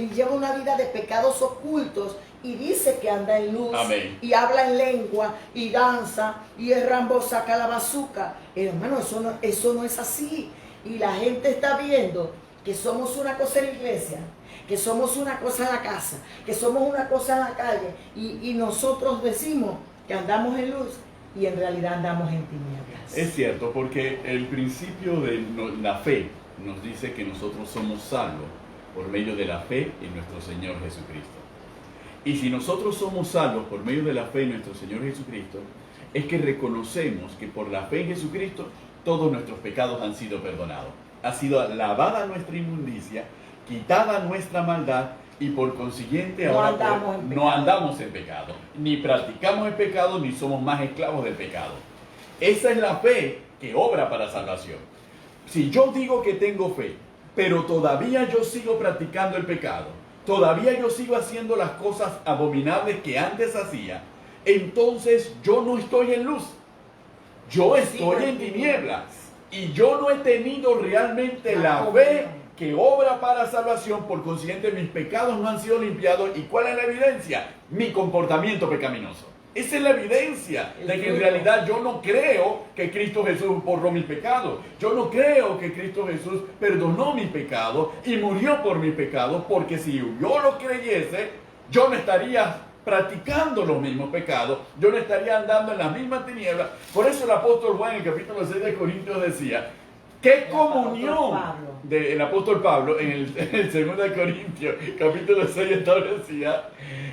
lleva una vida de pecados ocultos y dice que anda en luz. Amén. Y habla en lengua y danza y es Rambo saca la bazuca. Hermano, eso no es así. Y la gente está viendo que somos una cosa en la iglesia, que somos una cosa en la casa, que somos una cosa en la calle, y nosotros decimos que andamos en luz y en realidad andamos en tinieblas. Es cierto, porque el principio de la fe nos dice que nosotros somos salvos por medio de la fe en nuestro Señor Jesucristo. Y si nosotros somos salvos por medio de la fe en nuestro Señor Jesucristo, es que reconocemos que por la fe en Jesucristo todos nuestros pecados han sido perdonados. Ha sido lavada nuestra inmundicia, quitada nuestra maldad, y por consiguiente ahora no andamos en pecado, ni practicamos el pecado, ni somos más esclavos del pecado. Esa es la fe que obra para salvación. Si yo digo que tengo fe, pero todavía yo sigo practicando el pecado, todavía yo sigo haciendo las cosas abominables que antes hacía, entonces yo no estoy en luz, yo estoy en tinieblas, y yo no he tenido realmente la fe que obra para salvación. Por consiguiente mis pecados no han sido limpiados. ¿Y cuál es la evidencia? Mi comportamiento pecaminoso. Esa es la evidencia de que en realidad yo no creo que Cristo Jesús borró mi pecado. Yo no creo que Cristo Jesús perdonó mi pecado y murió por mi pecado, porque si yo lo creyese, yo no estaría practicando los mismos pecados, yo no estaría andando en las mismas tinieblas. Por eso el apóstol Juan en el capítulo 6 de Corintios decía, ¿qué comunión del apóstol Pablo en el 2 de Corintios, capítulo 6 establecía,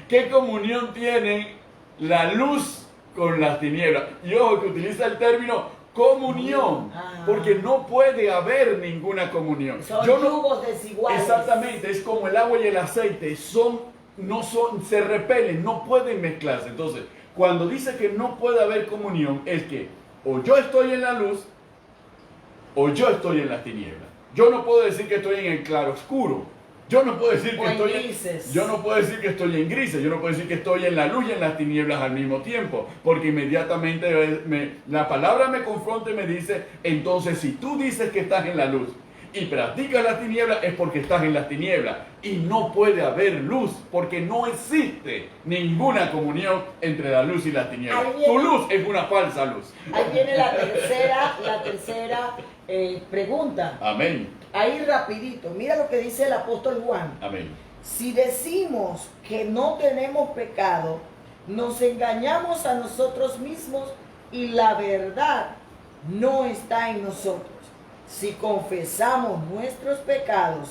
qué comunión tienen la luz con las tinieblas? Y ojo que utiliza el término comunión, porque no puede haber ninguna comunión. Son yugos desiguales. Exactamente, es como el agua y el aceite, se repelen, no pueden mezclarse. Entonces, cuando dice que no puede haber comunión, es que o yo estoy en la luz o yo estoy en las tinieblas. Yo no puedo decir que estoy en el claro oscuro. Yo no puedo decir que estoy en grises. Yo no puedo decir que estoy en grises. Yo no puedo decir que estoy en la luz y en las tinieblas al mismo tiempo, porque inmediatamente la palabra me confronta y me dice, entonces si tú dices que estás en la luz y practicas las tinieblas, es porque estás en las tinieblas, y no puede haber luz, porque no existe ninguna comunión entre la luz y las tinieblas. Tu luz es una falsa luz. Ahí viene la tercera pregunta. Amén. Ahí rapidito, mira lo que dice el apóstol Juan. Amén. Si decimos que no tenemos pecado, nos engañamos a nosotros mismos y la verdad no está en nosotros. Si confesamos nuestros pecados,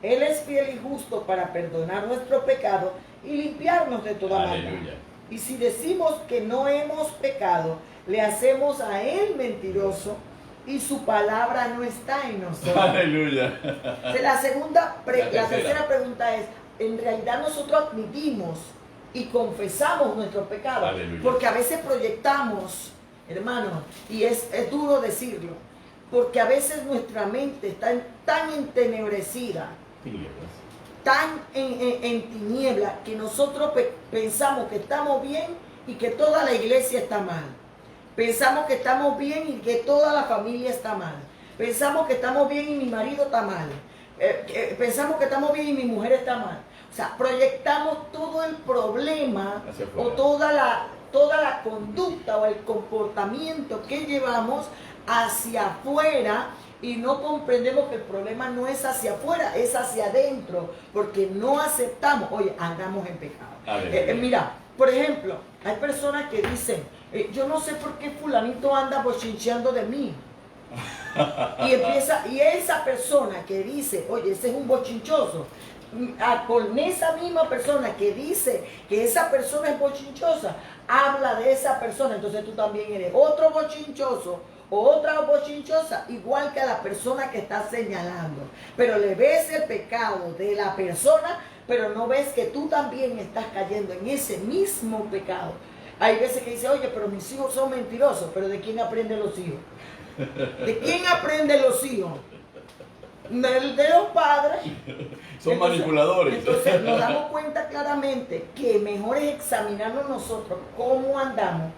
Él es fiel y justo para perdonar nuestro pecado y limpiarnos de toda maldad. Y si decimos que no hemos pecado, le hacemos a Él mentiroso y su palabra no está en nosotros. Aleluya. La tercera pregunta es, en realidad nosotros admitimos y confesamos nuestros pecados. Aleluya. Porque a veces proyectamos, hermano, y es duro decirlo, porque a veces nuestra mente está tan entenebrecida, tan en tiniebla, que nosotros pensamos que estamos bien y que toda la iglesia está mal. Pensamos que estamos bien y que toda la familia está mal. Pensamos que estamos bien y mi marido está mal. Pensamos que estamos bien y mi mujer está mal. O sea, proyectamos todo el problema o toda la conducta o el comportamiento que llevamos hacia afuera, y no comprendemos que el problema no es hacia afuera, es hacia adentro, porque no aceptamos, oye, andamos en pecado. Mira, por ejemplo, hay personas que dicen, yo no sé por qué fulanito anda bochincheando de mí. Y esa persona que dice, oye, ese es un bochinchoso, con esa misma persona que dice que esa persona es bochinchosa, habla de esa persona, entonces tú también eres otro bochinchoso o otra bochinchosa, igual que a la persona que está señalando. Pero le ves el pecado de la persona, pero no ves que tú también estás cayendo en ese mismo pecado. Hay veces que dice, oye, pero mis hijos son mentirosos, pero ¿de quién aprenden los hijos? ¿De quién aprenden los hijos? De los padres. Son manipuladores. Entonces nos damos cuenta claramente que mejor es examinarnos nosotros cómo andamos.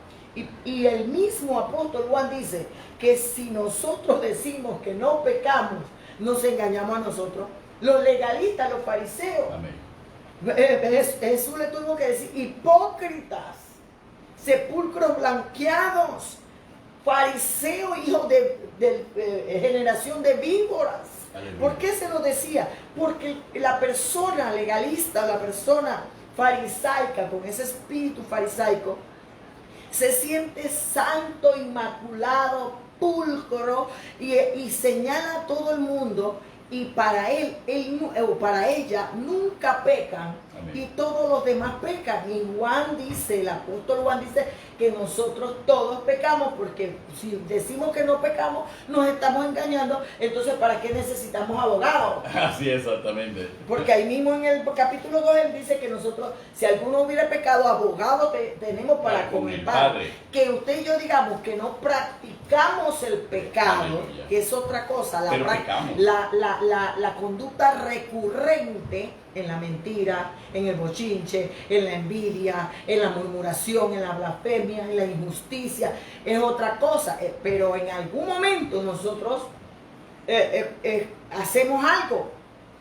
Y el mismo apóstol Juan dice que si nosotros decimos que no pecamos, nos engañamos a nosotros. Los legalistas, los fariseos, Jesús le tuvo que decir, hipócritas, sepulcros blanqueados, fariseos, hijos de generación de víboras. Aleluya. ¿Por qué se lo decía? Porque la persona legalista, la persona farisaica, con ese espíritu farisaico, se siente santo, inmaculado, pulcro, y señala a todo el mundo, y para él o para ella nunca pecan. Amén. Y todos los demás pecan. Y Juan dice, el apóstol Juan dice que nosotros todos pecamos, porque si decimos que no pecamos, nos estamos engañando. Entonces, ¿para qué necesitamos abogados? Así exactamente. Porque ahí mismo en el capítulo 2 él dice que nosotros, si alguno hubiera pecado, abogado tenemos para con el Padre. Que usted y yo digamos que no practicamos el pecado. Aleluya. Que es otra cosa. La conducta recurrente en la mentira, en el bochinche, en la envidia, en la murmuración, en la blasfemia, en la injusticia, es otra cosa. Pero en algún momento nosotros hacemos algo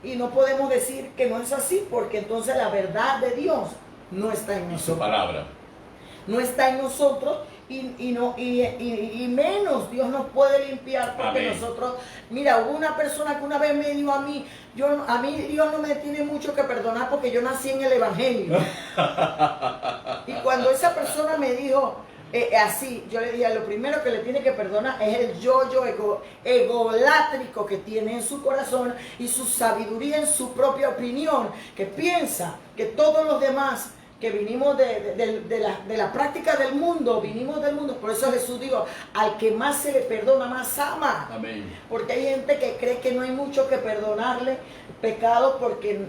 y no podemos decir que no es así, porque entonces la verdad de Dios no está en nosotros. Su palabra. no está en nosotros y menos Dios nos puede limpiar porque Amén. nosotros, mira, hubo una persona que una vez me dijo a mí Dios no me tiene mucho que perdonar porque yo nací en el Evangelio. Y cuando esa persona me dijo así, yo le dije, lo primero que le tiene que perdonar es el yo-yo egolátrico que tiene en su corazón y su sabiduría en su propia opinión, que piensa que todos los demás que vinimos de la práctica del mundo, vinimos del mundo. Por eso Jesús dijo, al que más se le perdona, más ama. Amén. Porque hay gente que cree que no hay mucho que perdonarle pecados porque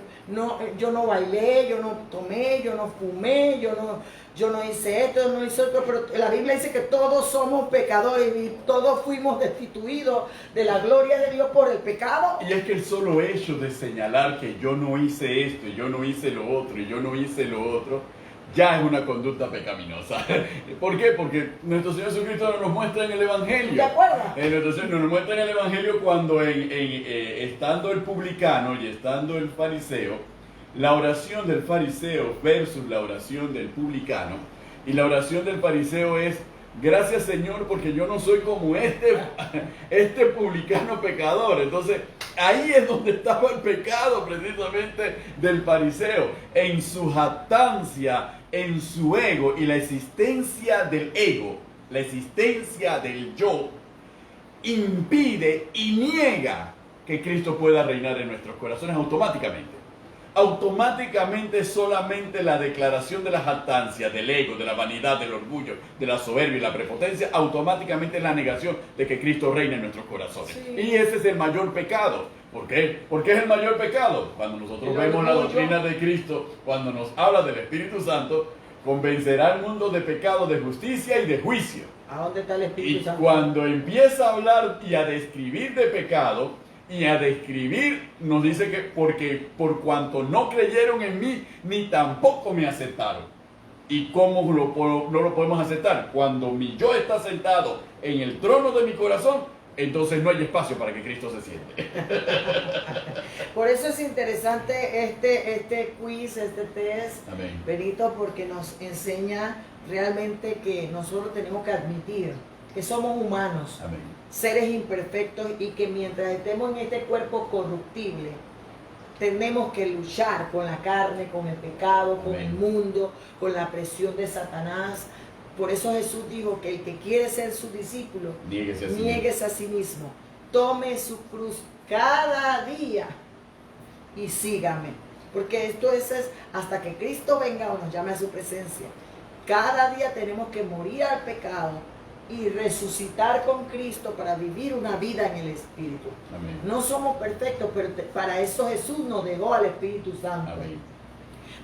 yo no bailé, yo no tomé, yo no fumé, yo no hice esto, yo no hice otro. Pero la Biblia dice que todos somos pecadores y todos fuimos destituidos de la gloria de Dios por el pecado. Y es que el solo hecho de señalar que yo no hice esto, y yo no hice lo otro, y yo no hice lo otro, ya es una conducta pecaminosa. ¿Por qué? Porque nuestro Señor Jesucristo nos muestra en el Evangelio. ¿De acuerdo? Nuestro Señor nos muestra en el Evangelio cuando estando el publicano y estando el fariseo, la oración del fariseo versus la oración del publicano, y la oración del fariseo es: gracias, Señor, porque yo no soy como este publicano pecador. Entonces, ahí es donde estaba el pecado precisamente del fariseo, en su jactancia, en su ego, y la existencia del ego, la existencia del yo, impide y niega que Cristo pueda reinar en nuestros corazones automáticamente. Automáticamente solamente la declaración de la jactancia, del ego, de la vanidad, del orgullo, de la soberbia y la prepotencia, automáticamente es la negación de que Cristo reina en nuestros corazones. Sí. Y ese es el mayor pecado. ¿Por qué? ¿Por qué es el mayor pecado? Cuando nosotros vemos la doctrina de Cristo, cuando nos habla del Espíritu Santo, convencerá al mundo de pecado, de justicia y de juicio. ¿A dónde está el Espíritu Y Santo? cuando empieza a hablar y a describir de pecado, y a describir, nos dice que porque por cuanto no creyeron en mí, ni tampoco me aceptaron. ¿Y cómo no lo podemos aceptar? Cuando mi yo está sentado en el trono de mi corazón, entonces no hay espacio para que Cristo se siente. Por eso es interesante este quiz, este test, Amén. Benito, porque nos enseña realmente que nosotros tenemos que admitir que somos humanos. Amén. Seres imperfectos y que mientras estemos en este cuerpo corruptible, tenemos que luchar con la carne, con el pecado, con Amén. el mundo, con la presión de Satanás. Por eso Jesús dijo que el que quiere ser su discípulo, Niéguese a sí mismo. niéguese a sí mismo, tome su cruz cada día y sígame. Porque esto es hasta que Cristo venga o nos llame a su presencia. Cada día tenemos que morir al pecado y resucitar con Cristo para vivir una vida en el Espíritu. Amén. No somos perfectos, pero para eso Jesús nos dejó al Espíritu Santo. Amén.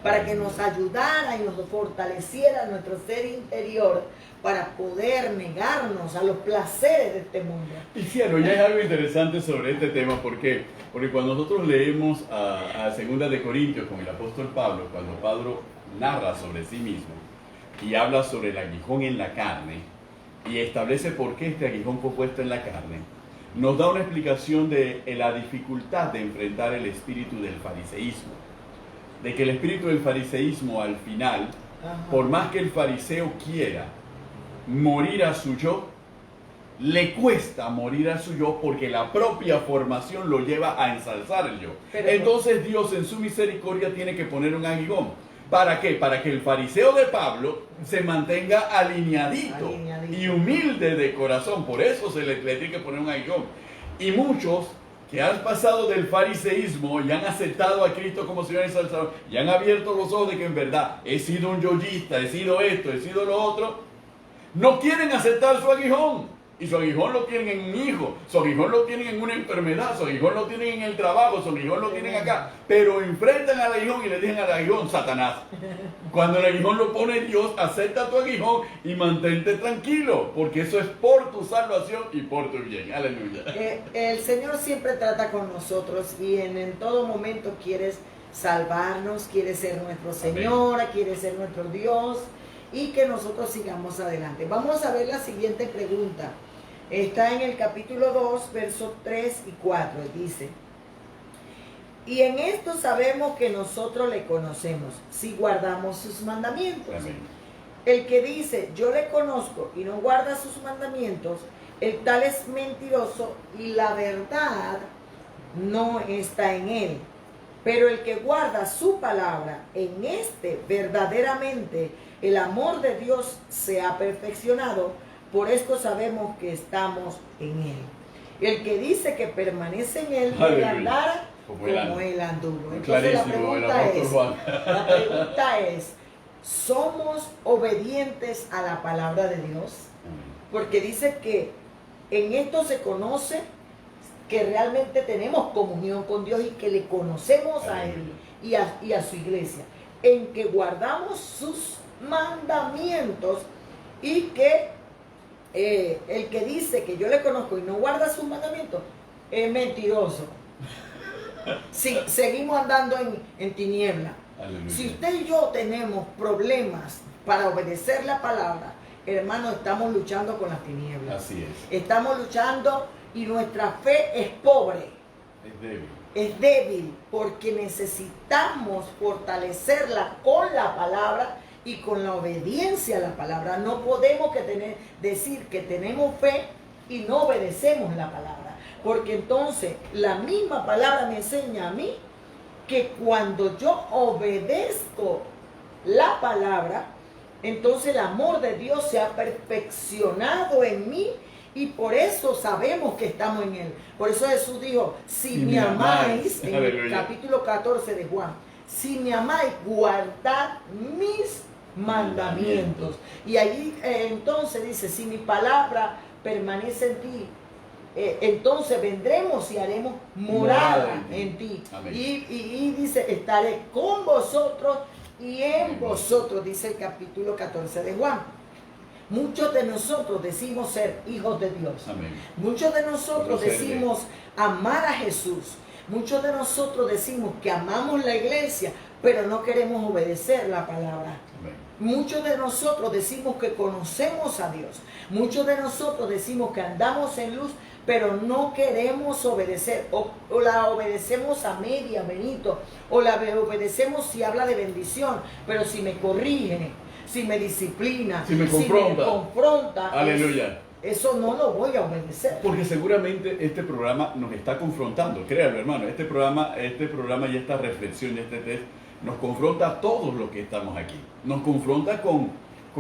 Para que nos ayudara y nos fortaleciera nuestro ser interior para poder negarnos a los placeres de este mundo. Y cielo, ya es algo interesante sobre este tema. ¿Por qué? Porque cuando nosotros leemos a 2 de Corintios con el apóstol Pablo, cuando Pablo narra sobre sí mismo y habla sobre el aguijón en la carne, y establece por qué este aguijón fue puesto en la carne, nos da una explicación de la dificultad de enfrentar el espíritu del fariseísmo. De que el espíritu del fariseísmo al final, por más que el fariseo quiera morir a su yo, le cuesta morir a su yo porque la propia formación lo lleva a ensalzar el yo. Entonces Dios en su misericordia tiene que poner un aguijón. ¿Para qué? Para que el fariseo de Pablo se mantenga alineadito y humilde de corazón. Por eso le tiene que poner un aguijón. Y muchos que han pasado del fariseísmo y han aceptado a Cristo como Señor y Salvador y han abierto los ojos de que en verdad he sido un yoyista, he sido esto, he sido lo otro, no quieren aceptar su aguijón. Y su aguijón lo tienen en un hijo, su aguijón lo tienen en una enfermedad, su aguijón lo tienen en el trabajo, su aguijón lo tienen acá. Pero enfrentan al aguijón y le dicen al aguijón: Satanás. Cuando el aguijón lo pone Dios, acepta tu aguijón y mantente tranquilo, porque eso es por tu salvación y por tu bien. Aleluya. El Señor siempre trata con nosotros y en todo momento quiere salvarnos, quiere ser nuestro Señor, amén, quiere ser nuestro Dios y que nosotros sigamos adelante. Vamos a ver la siguiente pregunta. Está en el capítulo 2, versos 3 y 4. Dice: y en esto sabemos que nosotros le conocemos, si guardamos sus mandamientos. Amén. el que dice, yo le conozco y no guarda sus mandamientos, el tal es mentiroso y la verdad no está en él. Pero el que guarda su palabra, en este verdaderamente el amor de Dios se ha perfeccionado. Por esto sabemos que estamos en él. El que dice que permanece en él debe andar como él anduvo. Entonces la pregunta es, ¿somos obedientes a la palabra de Dios? Porque dice que en esto se conoce que realmente tenemos comunión con Dios y que le conocemos a Él y a su iglesia, en que guardamos sus mandamientos, y que el que dice que yo le conozco y no guarda sus mandamientos es mentiroso. Si seguimos andando en tiniebla. Aleluya. Si usted y yo tenemos problemas para obedecer la palabra, hermano, estamos luchando con las tinieblas. Así es. Estamos luchando y nuestra fe es pobre. Es débil. Es débil porque necesitamos fortalecerla con la palabra y con la obediencia a la palabra. No podemos decir que tenemos fe y no obedecemos la palabra. Porque entonces la misma palabra me enseña a mí que cuando yo obedezco la palabra, entonces el amor de Dios se ha perfeccionado en mí, y por eso sabemos que estamos en Él. Por eso Jesús dijo, si me amáis, en el capítulo 14 de Juan, si me amáis, guardad mis mandamientos. Y allí entonces dice, si mi palabra permanece en ti, entonces vendremos y haremos morada en ti. Y dice, estaré con vosotros y en vosotros, dice el capítulo 14 de Juan. Muchos de nosotros decimos ser hijos de Dios. Amén. Muchos de nosotros decimos amar a Jesús. Muchos de nosotros decimos que amamos la iglesia, pero no queremos obedecer la palabra. Amén. Muchos de nosotros decimos que conocemos a Dios. Muchos de nosotros decimos que andamos en luz, pero no queremos obedecer. O la obedecemos a media, Benito. O la obedecemos si habla de bendición, pero si me corrige, si me disciplina, si me confronta, aleluya, eso no lo voy a obedecer. Porque seguramente este programa nos está confrontando, créanlo, hermano. Este programa y esta reflexión y este test nos confronta a todos los que estamos aquí. Nos confronta con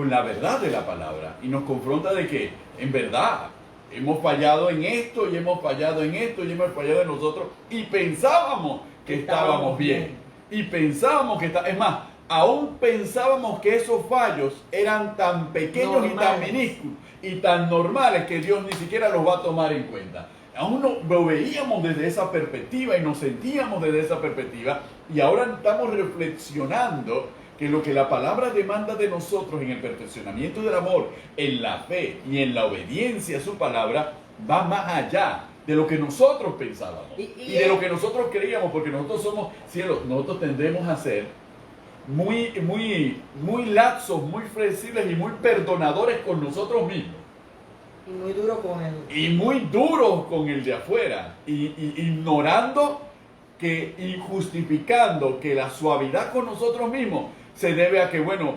la verdad de la palabra, y nos confronta de que en verdad hemos fallado en esto y hemos fallado en esto y hemos fallado en nosotros, y pensábamos que estábamos bien. Y pensábamos que es más, aún pensábamos que esos fallos eran tan pequeños y tan minúsculos y tan normales que Dios ni siquiera los va a tomar en cuenta. Aún no lo veíamos desde esa perspectiva y nos sentíamos desde esa perspectiva, y ahora estamos reflexionando que lo que la palabra demanda de nosotros en el perfeccionamiento del amor, en la fe y en la obediencia a su palabra, va más allá de lo que nosotros pensábamos y de lo que nosotros creíamos, porque nosotros somos cielos, nosotros tendemos a ser muy laxos, muy flexibles y muy perdonadores con nosotros mismos. Y muy duro con él. Y muy duros con el de afuera. Y ignorando y justificando que la suavidad con nosotros mismos se debe a que, bueno,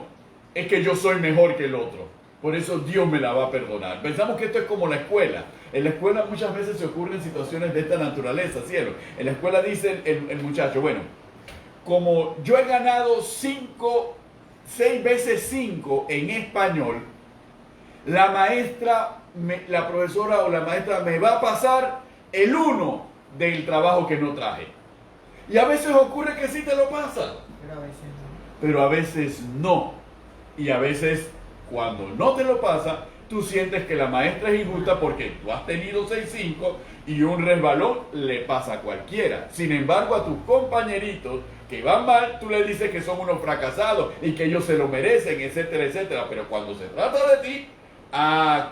es que yo soy mejor que el otro, por eso Dios me la va a perdonar. Pensamos que esto es como la escuela. En la escuela muchas veces se ocurren situaciones de esta naturaleza, cielo. En la escuela dice el muchacho, bueno, como yo he ganado 6 veces 5 en español, la profesora o la maestra me va a pasar el 1 del trabajo que no traje. Y a veces ocurre que sí te lo pasa, pero a veces no. Y a veces, cuando no te lo pasa, tú sientes que la maestra es injusta porque tú has tenido 6.5 y un resbalón le pasa a cualquiera. Sin embargo, a tus compañeritos que van mal, tú les dices que son unos fracasados y que ellos se lo merecen, etcétera, etcétera. Pero cuando se trata de ti,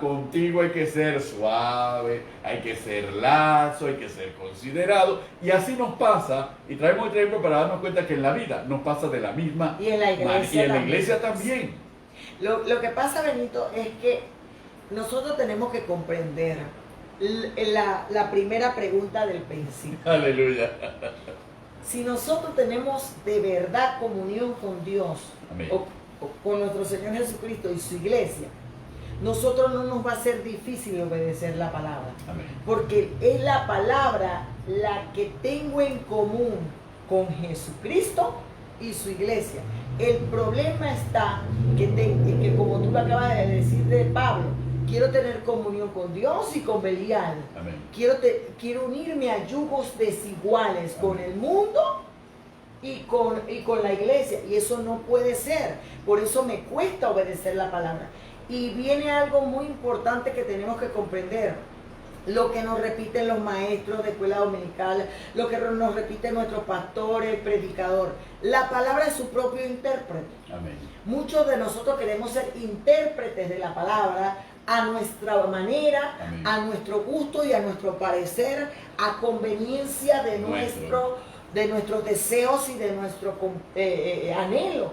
contigo hay que ser suave, hay que ser lazo, hay que ser considerado. Y así nos pasa, y traemos este ejemplo para darnos cuenta que en la vida nos pasa de la misma manera. Y en la iglesia, también. Lo que pasa, Benito, es que nosotros tenemos que comprender la primera pregunta del principio. Aleluya. Si nosotros tenemos de verdad comunión con Dios, con nuestro Señor Jesucristo y su iglesia, nosotros no nos va a ser difícil obedecer la palabra. Amén. Porque es la palabra la que tengo en común con Jesucristo y su iglesia. El problema está que como tú lo acabas de decir de Pablo, quiero tener comunión con Dios y con Belial. Amén. Quiero unirme a yugos desiguales con el mundo y con la iglesia. Y eso no puede ser. Por eso me cuesta obedecer la palabra. Y viene algo muy importante que tenemos que comprender. Lo que nos repiten los maestros de escuela dominical, lo que nos repiten nuestros pastores, el predicador. La palabra es su propio intérprete. Amén. Muchos de nosotros queremos ser intérpretes de la palabra a nuestra manera, Amén. a nuestro gusto y a nuestro parecer, a conveniencia de nuestros deseos y de nuestro anhelo.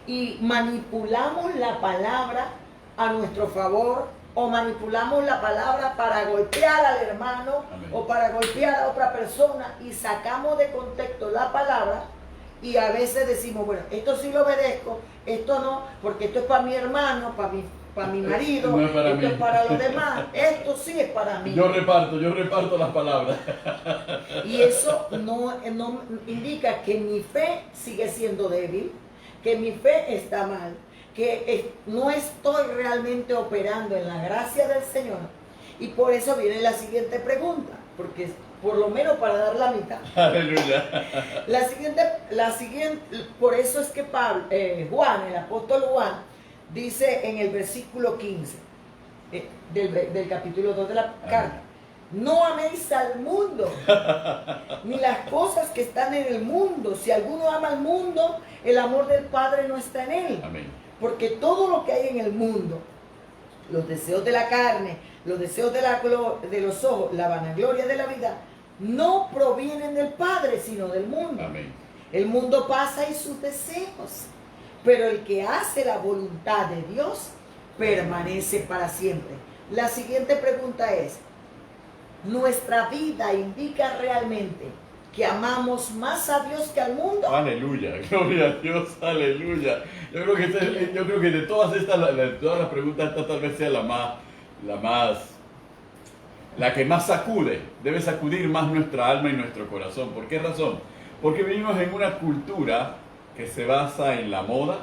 Y manipulamos la palabra a nuestro favor, o manipulamos la palabra para golpear al hermano. Amén. O para golpear a otra persona, y sacamos de contexto la palabra, y a veces decimos, bueno, esto sí lo obedezco, esto no, porque esto es para mi hermano, para mi marido, no es para esto mí. es para los demás, esto sí es para mí. Yo reparto las palabras. Y eso no indica que mi fe sigue siendo débil, que mi fe está mal, que no estoy realmente operando en la gracia del Señor. Y por eso viene la siguiente pregunta, porque por lo menos para dar la mitad. Aleluya. La siguiente, por eso es que Juan, el apóstol Juan, dice en el versículo 15 del capítulo 2 de la carta: no améis al mundo, ni las cosas que están en el mundo. Si alguno ama al mundo, el amor del Padre no está en él. Amén. Porque todo lo que hay en el mundo, los deseos de la carne, los deseos de los ojos, la vanagloria de la vida, no provienen del Padre, sino del mundo. Amén. El mundo pasa y sus deseos, pero el que hace la voluntad de Dios permanece para siempre. La siguiente pregunta es: ¿nuestra vida indica realmente que amamos más a Dios que al mundo? Aleluya, gloria a Dios, aleluya. Yo creo que de todas las preguntas, esta tal vez sea la que más sacude, debe sacudir más nuestra alma y nuestro corazón. ¿Por qué razón? Porque vivimos en una cultura que se basa en la moda,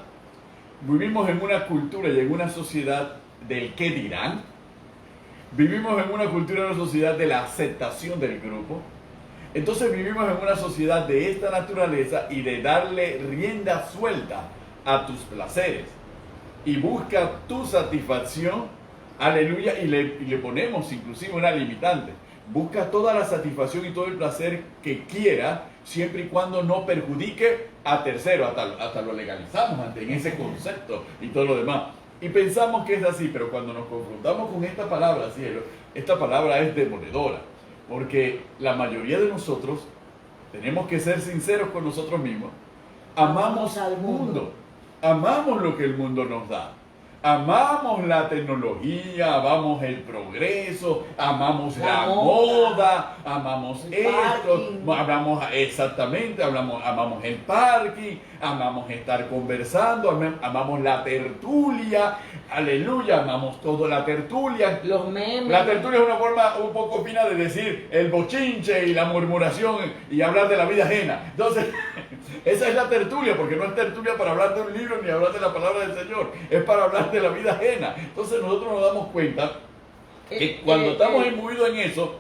vivimos en una cultura y en una sociedad del qué dirán, vivimos en una cultura y una sociedad de la aceptación del grupo. Entonces vivimos en una sociedad de esta naturaleza y de darle rienda suelta a tus placeres. Y busca tu satisfacción, aleluya, y le ponemos inclusive una limitante. Busca toda la satisfacción y todo el placer que quiera, siempre y cuando no perjudique a terceros. Hasta lo legalizamos en ese concepto y todo lo demás. Y pensamos que es así, pero cuando nos confrontamos con esta palabra, cielo, esta palabra es demoledora. Porque la mayoría de nosotros, tenemos que ser sinceros con nosotros mismos, amamos al mundo, amamos lo que el mundo nos da, amamos la tecnología, amamos el progreso, amamos la moda, amamos esto, amamos amamos el parking, amamos estar conversando, amamos la tertulia. Aleluya, amamos todo la tertulia. Los memes. La tertulia es una forma un poco fina de decir el bochinche y la murmuración y hablar de la vida ajena. Entonces, esa es la tertulia, porque no es tertulia para hablar de un libro ni hablar de la palabra del Señor, es para hablar de la vida ajena. Entonces nosotros nos damos cuenta que cuando estamos imbuidos en eso,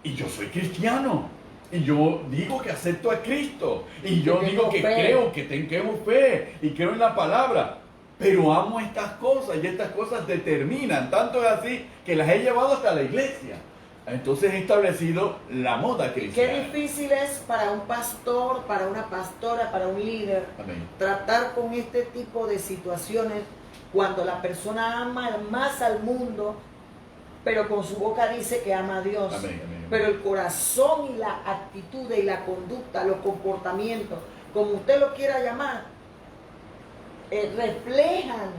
y yo soy cristiano, y yo digo que acepto a Cristo, y yo digo que creo que tenemos fe, y creo en la palabra, pero amo estas cosas, y estas cosas determinan, tanto es así que las he llevado hasta la iglesia. Entonces he establecido la moda cristiana. Qué difícil es para un pastor, para una pastora, para un líder, Amén, tratar con este tipo de situaciones cuando la persona ama más al mundo, pero con su boca dice que ama a Dios. amén, amén. Pero el corazón y la actitud y la conducta, los comportamientos, como usted lo quiera llamar, reflejan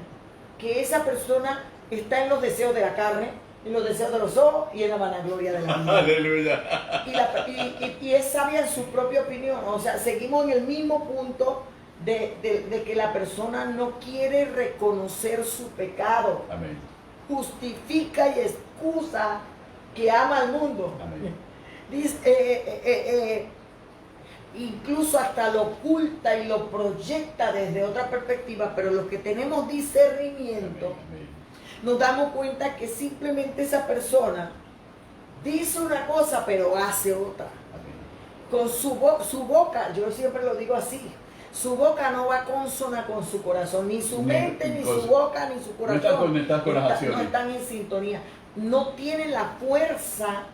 que esa persona está en los deseos de la carne, en los deseos de los ojos y en la vanagloria de la vida. Aleluya. Y es sabia en su propia opinión. O sea, seguimos en el mismo punto de que la persona no quiere reconocer su pecado. Amén. Justifica y excusa que ama al mundo. Amén. Dice, incluso hasta lo oculta y lo proyecta desde otra perspectiva, pero los que tenemos discernimiento, Amén. nos damos cuenta que simplemente esa persona dice una cosa pero hace otra. Amén. Con su boca, yo siempre lo digo así, su boca no va consona con su corazón, ni su mente, ni su boca, ni su corazón. No están conectadas con las acciones. No están en sintonía. No tienen la fuerza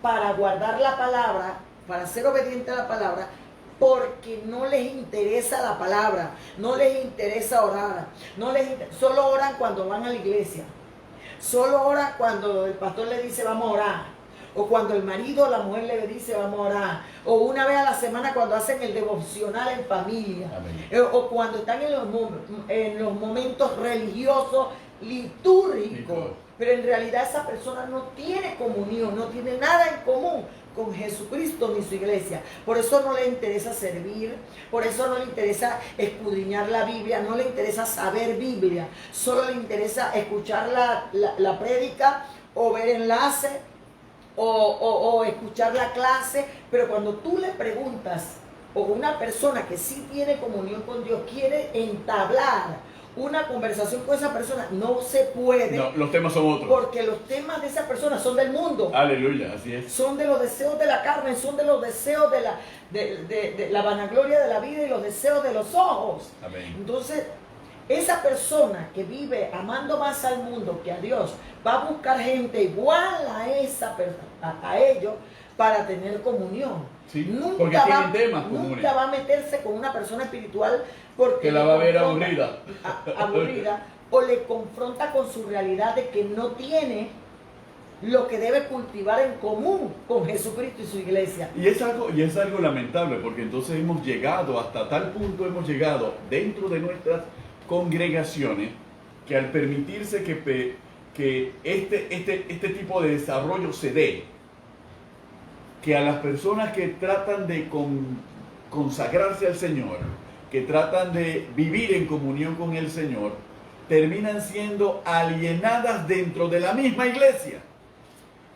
para guardar la palabra, para ser obediente a la palabra, porque no les interesa la palabra, no les interesa orar, solo oran cuando van a la iglesia, solo oran cuando el pastor le dice vamos a orar, o cuando el marido o la mujer le dice vamos a orar, o una vez a la semana cuando hacen el devocional en familia, o cuando están en los momentos religiosos, litúrgicos. Pero en realidad esa persona no tiene comunión, no tiene nada en común con Jesucristo ni su iglesia. Por eso no le interesa servir, por eso no le interesa escudriñar la Biblia, no le interesa saber Biblia, solo le interesa escuchar la prédica o ver enlace o escuchar la clase. Pero cuando tú le preguntas, o una persona que sí tiene comunión con Dios quiere entablar una conversación con esa persona, no se puede. No, los temas son otros. Porque los temas de esa persona son del mundo. Aleluya, así es. Son de los deseos de la carne, son de los deseos de la vanagloria de la vida y los deseos de los ojos. Amén. Entonces, esa persona que vive amando más al mundo que a Dios, va a buscar gente igual a esa persona, a ellos, para tener comunión. Sí, porque tienen temas comunes. Nunca va a meterse con una persona espiritual porque que la va a ver aburrida. Aburrida, o le confronta con su realidad de que no tiene lo que debe cultivar en común con Jesucristo y su iglesia. Y es algo lamentable, porque entonces hemos llegado, hasta tal punto hemos llegado dentro de nuestras congregaciones, que al permitirse que este tipo de desarrollo se dé, que a las personas que tratan de consagrarse al Señor, que tratan de vivir en comunión con el Señor, terminan siendo alienadas dentro de la misma iglesia.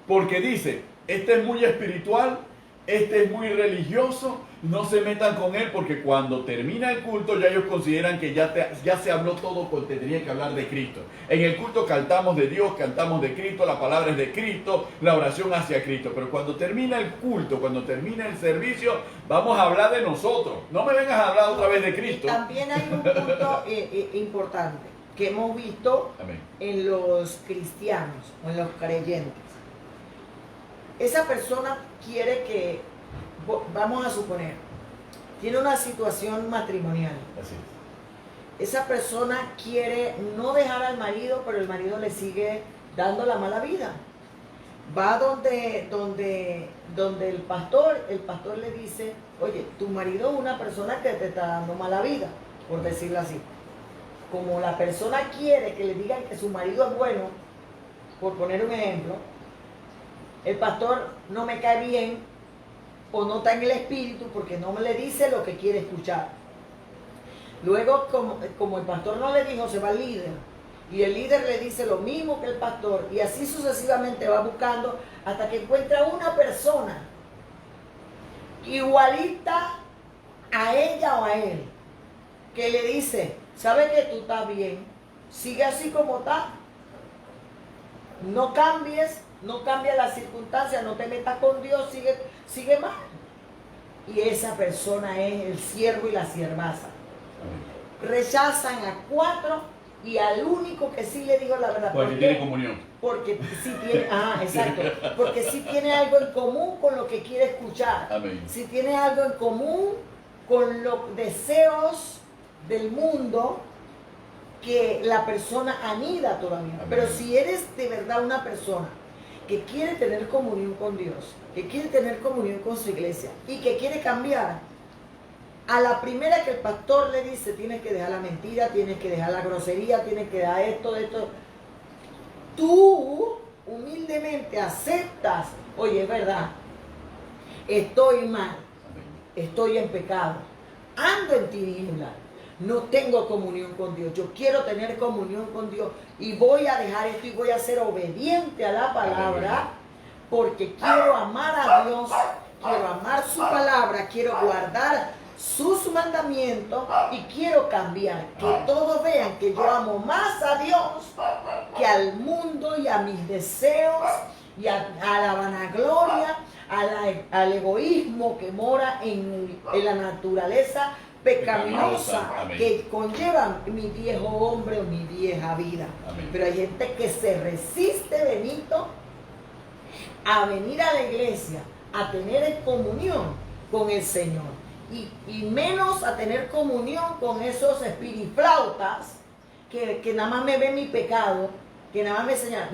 Porque dice, este es muy espiritual, este es muy religioso, no se metan con él, porque cuando termina el culto ya ellos consideran que ya se habló todo cuando tendría que hablar de Cristo. En el culto cantamos de Dios, cantamos de Cristo, la palabra es de Cristo, la oración hacia Cristo. Pero cuando termina el culto, cuando termina el servicio, vamos a hablar de nosotros. No me vengas a hablar otra vez de Cristo. Y también hay un punto importante que hemos visto Amén. En los cristianos o en los creyentes. Esa persona quiere que, vamos a suponer, tiene una situación matrimonial. Así es. Esa persona quiere no dejar al marido, pero el marido le sigue dando la mala vida. Va donde el pastor le dice, oye, tu marido es una persona que te está dando mala vida, por decirlo así. Como la persona quiere que le digan que su marido es bueno, por poner un ejemplo, el pastor no me cae bien o no está en el espíritu porque no me le dice lo que quiere escuchar. Luego, como el pastor no le dijo, se va al líder. Y el líder le dice lo mismo que el pastor. Y así sucesivamente va buscando hasta que encuentra una persona igualita a ella o a él, que le dice, ¿sabes que tú estás bien? Sigue así como está. No cambies. No cambia las circunstancias, no te metas con Dios, sigue mal. Y esa persona es el siervo y la siervaza. Rechazan a 4 y al único que sí le digo la verdad. Porque tiene comunión. Porque sí tiene, exacto. Porque sí tiene algo en común con lo que quiere escuchar. Amén. Sí tiene algo en común con los deseos del mundo que la persona anida todavía. Amén. Pero si eres de verdad una persona que quiere tener comunión con Dios, que quiere tener comunión con su iglesia y que quiere cambiar, a la primera que el pastor le dice, tienes que dejar la mentira, tienes que dejar la grosería, tienes que dejar esto, tú humildemente aceptas, oye, es verdad, estoy mal, estoy en pecado, ando en tinieblas, no tengo comunión con Dios. Yo quiero tener comunión con Dios y voy a dejar esto y voy a ser obediente a la palabra porque quiero amar a Dios, quiero amar su palabra, quiero guardar sus mandamientos y quiero cambiar. Que todos vean que yo amo más a Dios que al mundo y a mis deseos y a la vanagloria, al egoísmo que mora en la naturaleza pecaminosa que conlleva mi viejo hombre o mi vieja vida. Amén. Pero hay gente que se resiste, Benito, a venir a la iglesia, a tener comunión con el Señor y menos a tener comunión con esos espiriflautas que nada más me ven mi pecado, que nada más me señalan.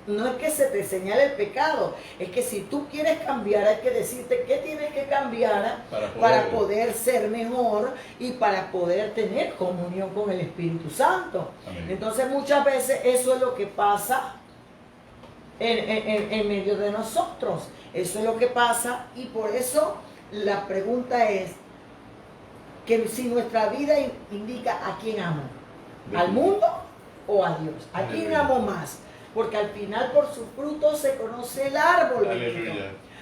No es que se te señale el pecado, es que si tú quieres cambiar hay que decirte qué tienes que cambiar para poder ser mejor y para poder tener comunión con el Espíritu Santo. Amén. Entonces muchas veces eso es lo que pasa en medio de nosotros. Eso es lo que pasa y por eso la pregunta es que si nuestra vida indica a quién amo, al mundo o a Dios, a quién amo más, porque al final por sus frutos se conoce el árbol.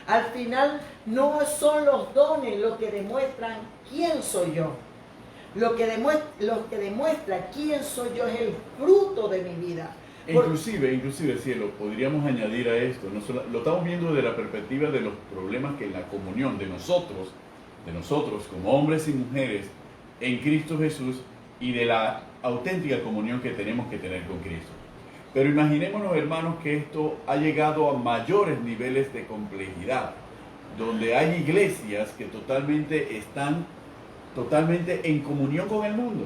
Al final no son los dones los que demuestran quién soy yo. Lo que demuestra quién soy yo es el fruto de mi vida. Inclusive, cielo, podríamos añadir a esto, lo estamos viendo desde la perspectiva de los problemas que en la comunión de nosotros como hombres y mujeres en Cristo Jesús y de la auténtica comunión que tenemos que tener con Cristo. Pero imaginémonos, hermanos, que esto ha llegado a mayores niveles de complejidad, donde hay iglesias que están totalmente en comunión con el mundo.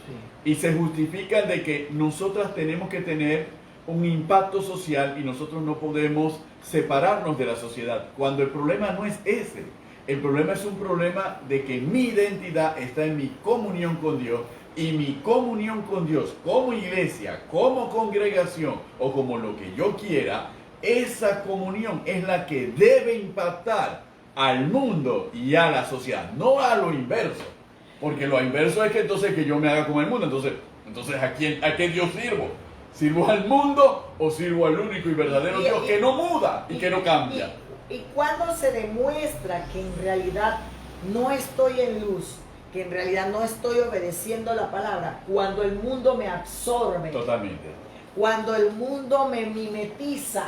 Sí. Y se justifican de que nosotras tenemos que tener un impacto social y nosotros no podemos separarnos de la sociedad, cuando el problema no es ese. El problema es un problema de que mi identidad está en mi comunión con Dios, y mi comunión con Dios como iglesia, como congregación o como lo que yo quiera, esa comunión es la que debe impactar al mundo y a la sociedad, no a lo inverso. Porque lo inverso es que entonces que yo me haga como el mundo. Entonces ¿a qué Dios sirvo? ¿Sirvo al mundo o sirvo al único y verdadero Dios que no muda y que no cambia? Y cuando se demuestra que en realidad no estoy en luz, que en realidad no estoy obedeciendo la palabra, cuando el mundo me absorbe, totalmente, cuando el mundo me mimetiza,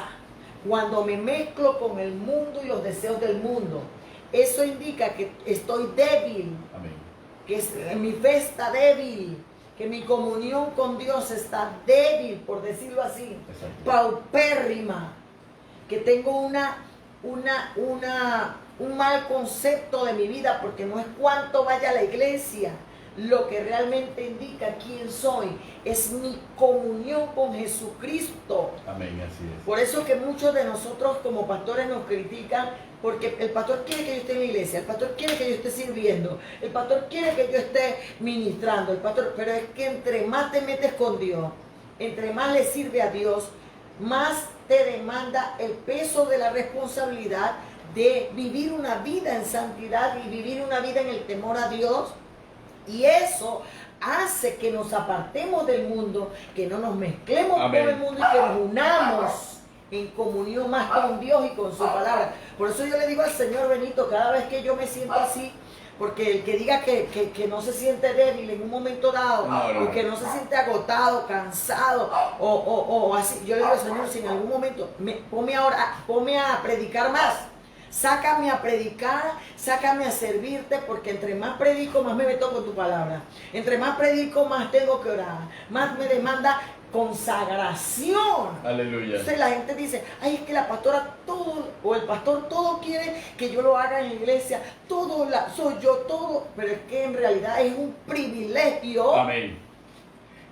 cuando me mezclo con el mundo y los deseos del mundo, eso indica que estoy débil. Amén. Que mi fe está débil, que mi comunión con Dios está débil, por decirlo así, paupérrima, que tengo un mal concepto de mi vida, porque no es cuánto vaya a la iglesia lo que realmente indica quién soy, es mi comunión con Jesucristo. Amén, así es. Por eso que muchos de nosotros como pastores nos critican, porque el pastor quiere que yo esté en la iglesia, el pastor quiere que yo esté sirviendo, el pastor quiere que yo esté ministrando, pero es que entre más te metes con Dios, entre más le sirve a Dios, más te demanda el peso de la responsabilidad de vivir una vida en santidad y vivir una vida en el temor a Dios. Y eso hace que nos apartemos del mundo, que no nos mezclemos con el mundo y que nos unamos en comunión más con Dios y con su palabra. Por eso yo le digo al Señor Benito, cada vez que yo me siento así, porque el que diga que no se siente débil en un momento dado, o que no se siente agotado, cansado, o así, yo le digo al Señor, si en algún momento, ponme a predicar más. Sácame a predicar, sácame a servirte, porque entre más predico, más me meto con tu palabra. Entre más predico, más tengo que orar. Más me demanda consagración. Aleluya. Entonces la gente dice, ay, es que la pastora todo, o el pastor todo quiere que yo lo haga en la iglesia. Soy yo todo. Pero es que en realidad es un privilegio. Amén.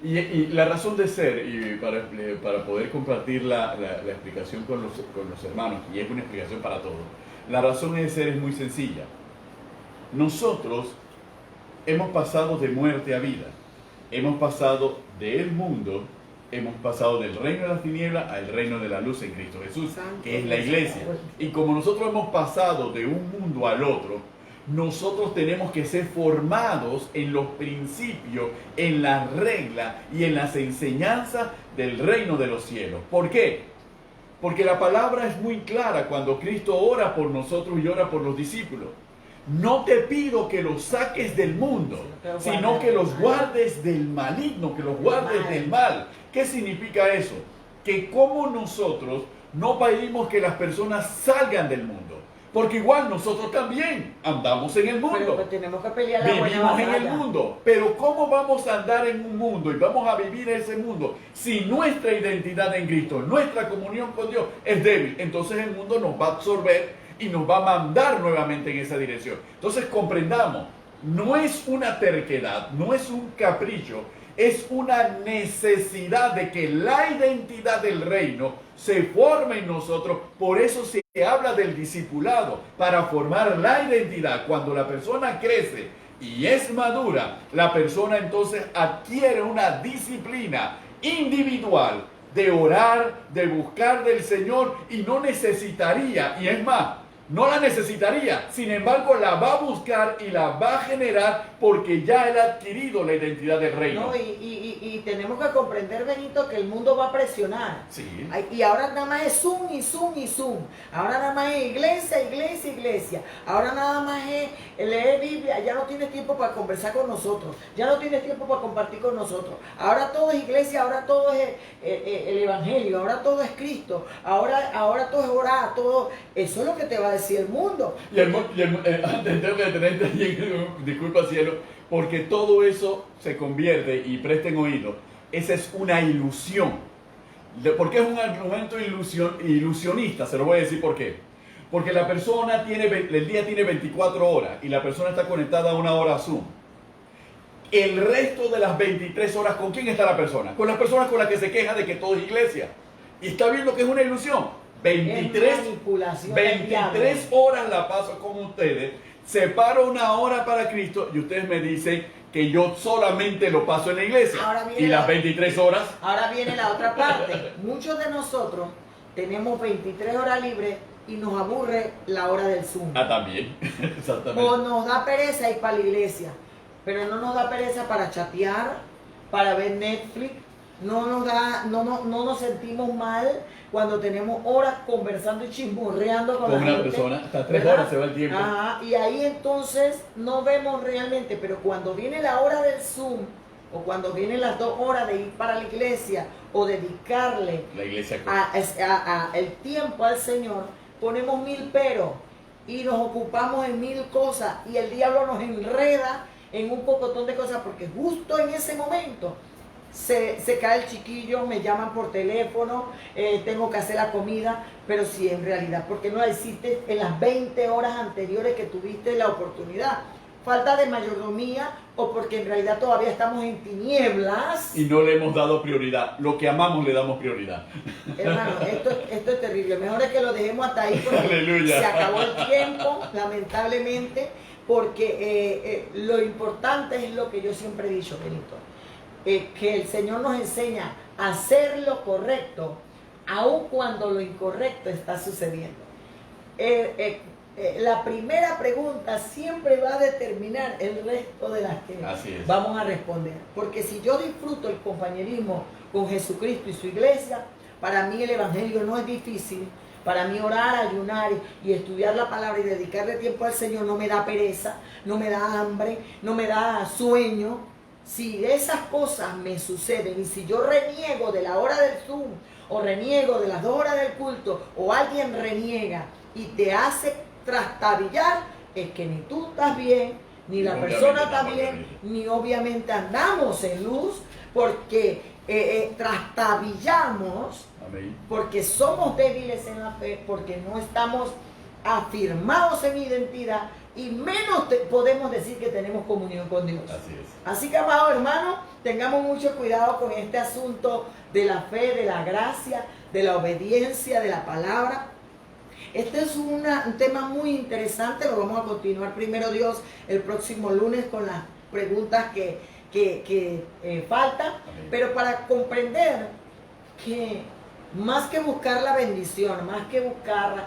Y la razón de ser, y para poder compartir la explicación con los hermanos, y es una explicación para todos, la razón de ser es muy sencilla. Nosotros hemos pasado de muerte a vida, hemos pasado del mundo, hemos pasado del reino de las tinieblas al reino de la luz en Cristo Jesús, que es la iglesia. Y como nosotros hemos pasado de un mundo al otro, nosotros tenemos que ser formados en los principios, en las reglas y en las enseñanzas del reino de los cielos. ¿Por qué? Porque la palabra es muy clara cuando Cristo ora por nosotros y ora por los discípulos. No te pido que los saques del mundo, sino que los guardes del maligno, que los guardes del mal. ¿Qué significa eso? Que como nosotros no pedimos que las personas salgan del mundo, porque igual nosotros también andamos en el mundo. Pero tenemos que pelear la buena Vivimos en batalla. el mundo. Pero ¿cómo vamos a andar en un mundo y vamos a vivir ese mundo si nuestra identidad en Cristo, nuestra comunión con Dios es débil? Entonces el mundo nos va a absorber y nos va a mandar nuevamente en esa dirección. Entonces comprendamos, no es una terquedad, no es un capricho, es una necesidad de que la identidad del reino se forme en nosotros. Por eso se habla del discipulado, para formar la identidad. Cuando la persona crece y es madura, la persona entonces adquiere una disciplina individual de orar, de buscar del Señor, y no necesitaría, y es más, no la necesitaría, sin embargo la va a buscar y la va a generar porque ya él ha adquirido la identidad del reino. No, y tenemos que comprender, Benito, que el mundo va a presionar. Sí. Y ahora nada más es Zoom y Zoom y Zoom. Ahora nada más es iglesia, iglesia, iglesia. Ahora nada más es leer Biblia. Ya no tienes tiempo para conversar con nosotros. Ya no tienes tiempo para compartir con nosotros. Ahora todo es iglesia, ahora todo es el evangelio, ahora todo es Cristo. Ahora todo es orar, todo. Eso es lo que te va a decir el mundo. Antes tengo que detenerte ahí, disculpa cielo, porque todo eso se convierte, y presten oído, esa es una ilusión. ¿Por qué es un argumento ilusionista? Se lo voy a decir por qué. Porque la persona el día tiene 24 horas y la persona está conectada a una hora a Zoom. El resto de las 23 horas, ¿con quién está la persona? Con las personas con las que se queja de que todo es iglesia. Y está viendo que es una ilusión. 23 horas la paso con ustedes, separo una hora para Cristo y ustedes me dicen que yo solamente lo paso en la iglesia. Y las 23 horas. Ahora viene la otra parte. Muchos de nosotros tenemos 23 horas libres y nos aburre la hora del Zoom. Ah, también. Exactamente. O nos da pereza ir para la iglesia, pero no nos da pereza para chatear, para ver Netflix. No nos sentimos mal cuando tenemos horas conversando y chismorreando con la una gente, persona, hasta 3 ¿verdad? horas se va el tiempo. Ajá, y ahí entonces no vemos realmente, pero cuando viene la hora del Zoom, o cuando vienen las 2 horas de ir para la iglesia, o dedicarle La iglesia el tiempo al Señor, ponemos 1000 peros, y nos ocupamos en 1000 cosas, y el diablo nos enreda en un pocotón de cosas, porque justo en ese momento se cae el chiquillo, me llaman por teléfono, tengo que hacer la comida, pero si en realidad, porque no la hiciste en las 20 horas anteriores que tuviste la oportunidad. Falta de mayordomía, o porque en realidad todavía estamos en tinieblas. Y no le hemos dado prioridad. Lo que amamos le damos prioridad. Hermano, esto es terrible. Mejor es que lo dejemos hasta ahí, porque Aleluya. se acabó el tiempo, lamentablemente, porque lo importante es lo que yo siempre he dicho, Benito. Que el Señor nos enseña a hacer lo correcto, aun cuando lo incorrecto está sucediendo. La primera pregunta siempre va a determinar el resto de las que vamos a responder. Porque si yo disfruto el compañerismo con Jesucristo y su iglesia, para mí el evangelio no es difícil. Para mí orar, ayunar y estudiar la palabra y dedicarle tiempo al Señor no me da pereza, no me da hambre, no me da sueño. Si esas cosas me suceden y si yo reniego de la hora del Zoom o reniego de las 2 horas del culto, o alguien reniega y te hace trastabillar, es que ni tú estás bien, ni la persona está bien, ni obviamente andamos en luz, porque trastabillamos. Amén. Porque somos débiles en la fe, porque no estamos afirmados en identidad, y menos podemos decir que tenemos comunión con Dios. Así es. Así que, amado hermano, tengamos mucho cuidado con este asunto de la fe, de la gracia, de la obediencia, de la palabra. Este es un tema muy interesante. Lo vamos a continuar, primero Dios, el próximo lunes con las preguntas que faltan. Amén. Pero para comprender que más que buscar la bendición, más que buscar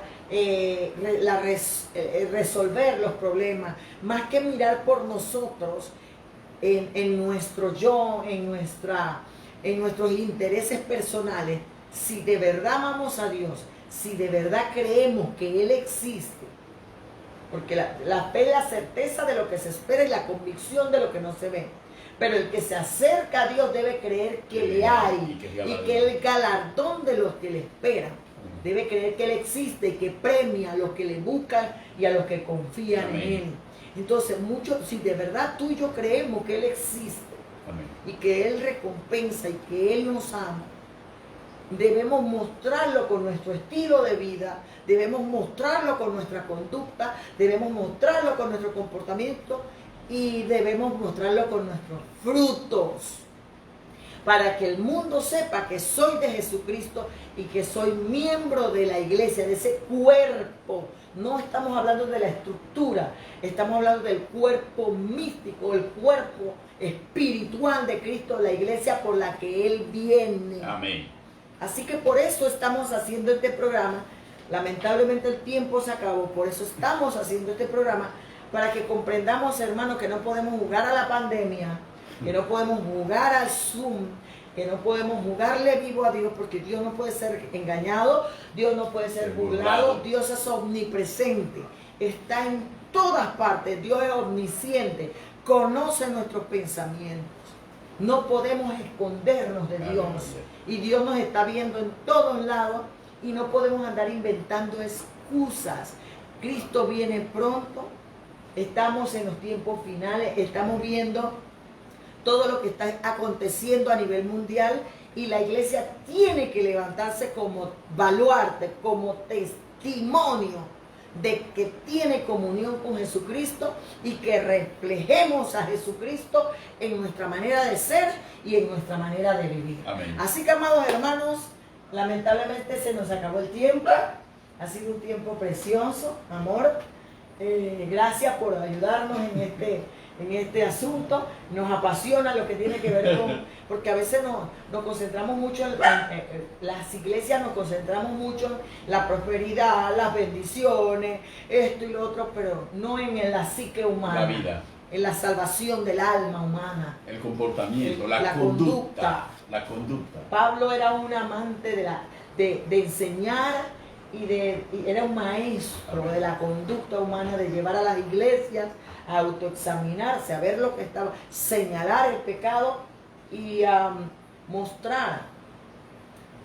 resolver los problemas, más que mirar por nosotros, en nuestro yo, en nuestros intereses personales. Si de verdad amamos a Dios, si de verdad creemos que Él existe, porque la fe es la certeza de lo que se espera y la convicción de lo que no se ve. Pero el que se acerca a Dios debe creer que le hay y que Él es galardón de los que le esperan. Debe creer que Él existe y que premia a los que le buscan y a los que confían en Él. Entonces, si de verdad tú y yo creemos que Él existe y que Él recompensa y que Él nos ama, debemos mostrarlo con nuestro estilo de vida, debemos mostrarlo con nuestra conducta, debemos mostrarlo con nuestro comportamiento y debemos mostrarlo con nuestros frutos, para que el mundo sepa que soy de Jesucristo y que soy miembro de la iglesia, de ese cuerpo. No estamos hablando de la estructura, estamos hablando del cuerpo místico, el cuerpo espiritual de Cristo, la iglesia por la que Él viene. Amén. Así que por eso estamos haciendo este programa. Lamentablemente el tiempo se acabó, por eso estamos haciendo este programa, para que comprendamos, hermanos, que no podemos jugar a la pandemia, que no podemos jugar al Zoom, que no podemos jugarle vivo a Dios, porque Dios no puede ser engañado, Dios no puede ser burlado, Dios es omnipresente, está en todas partes, Dios es omnisciente, conoce nuestros pensamientos. No podemos escondernos de Dios, y Dios nos está viendo en todos lados y no podemos andar inventando excusas. Cristo viene pronto, estamos en los tiempos finales, estamos viendo todo lo que está aconteciendo a nivel mundial y la iglesia tiene que levantarse como baluarte, como testimonio de que tiene comunión con Jesucristo y que reflejemos a Jesucristo en nuestra manera de ser y en nuestra manera de vivir. Amén. Así que, amados hermanos, lamentablemente se nos acabó el tiempo. Ha sido un tiempo precioso, amor. Gracias por ayudarnos en este asunto. Nos apasiona lo que tiene que ver con, porque a veces nos concentramos mucho en las iglesias, nos concentramos mucho en la prosperidad, las bendiciones, esto y lo otro, pero no en la psique humana, la vida, en la salvación del alma humana, el comportamiento, la conducta. La conducta. Pablo era un amante de enseñar y era un maestro de la conducta humana, de llevar a las iglesias a autoexaminarse, a ver lo que estaba, señalar el pecado y a mostrar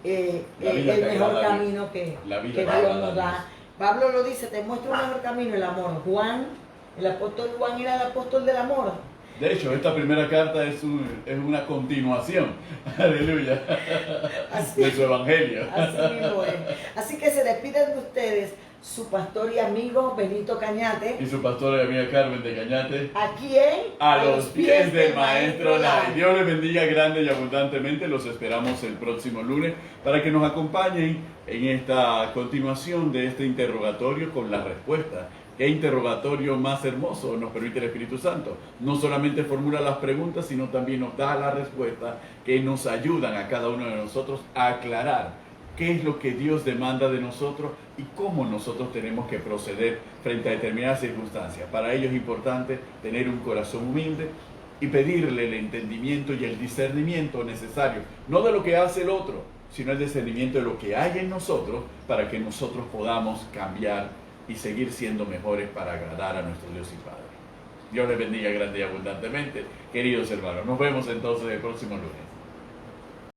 el mejor camino que Dios nos da. Pablo lo dice, te muestro un mejor camino, el amor. El apóstol Juan era el apóstol del amor. De hecho, esta primera carta es una continuación, aleluya, de su evangelio. Así mismo es. Así que se despiden de ustedes su pastor y amigo Benito Cañate. Y su pastora y amiga Carmen de Cañate. Aquí en A los pies del Maestro Lai. Dios les bendiga grande y abundantemente. Los esperamos el próximo lunes para que nos acompañen en esta continuación de este interrogatorio con la respuesta. ¿Qué interrogatorio más hermoso nos permite el Espíritu Santo? No solamente formula las preguntas, sino también nos da la respuesta que nos ayudan a cada uno de nosotros a aclarar qué es lo que Dios demanda de nosotros y cómo nosotros tenemos que proceder frente a determinadas circunstancias. Para ello es importante tener un corazón humilde y pedirle el entendimiento y el discernimiento necesario, no de lo que hace el otro, sino el discernimiento de lo que hay en nosotros para que nosotros podamos cambiar y seguir siendo mejores para agradar a nuestro Dios y Padre. Dios les bendiga grande y abundantemente, queridos hermanos. Nos vemos entonces el próximo lunes.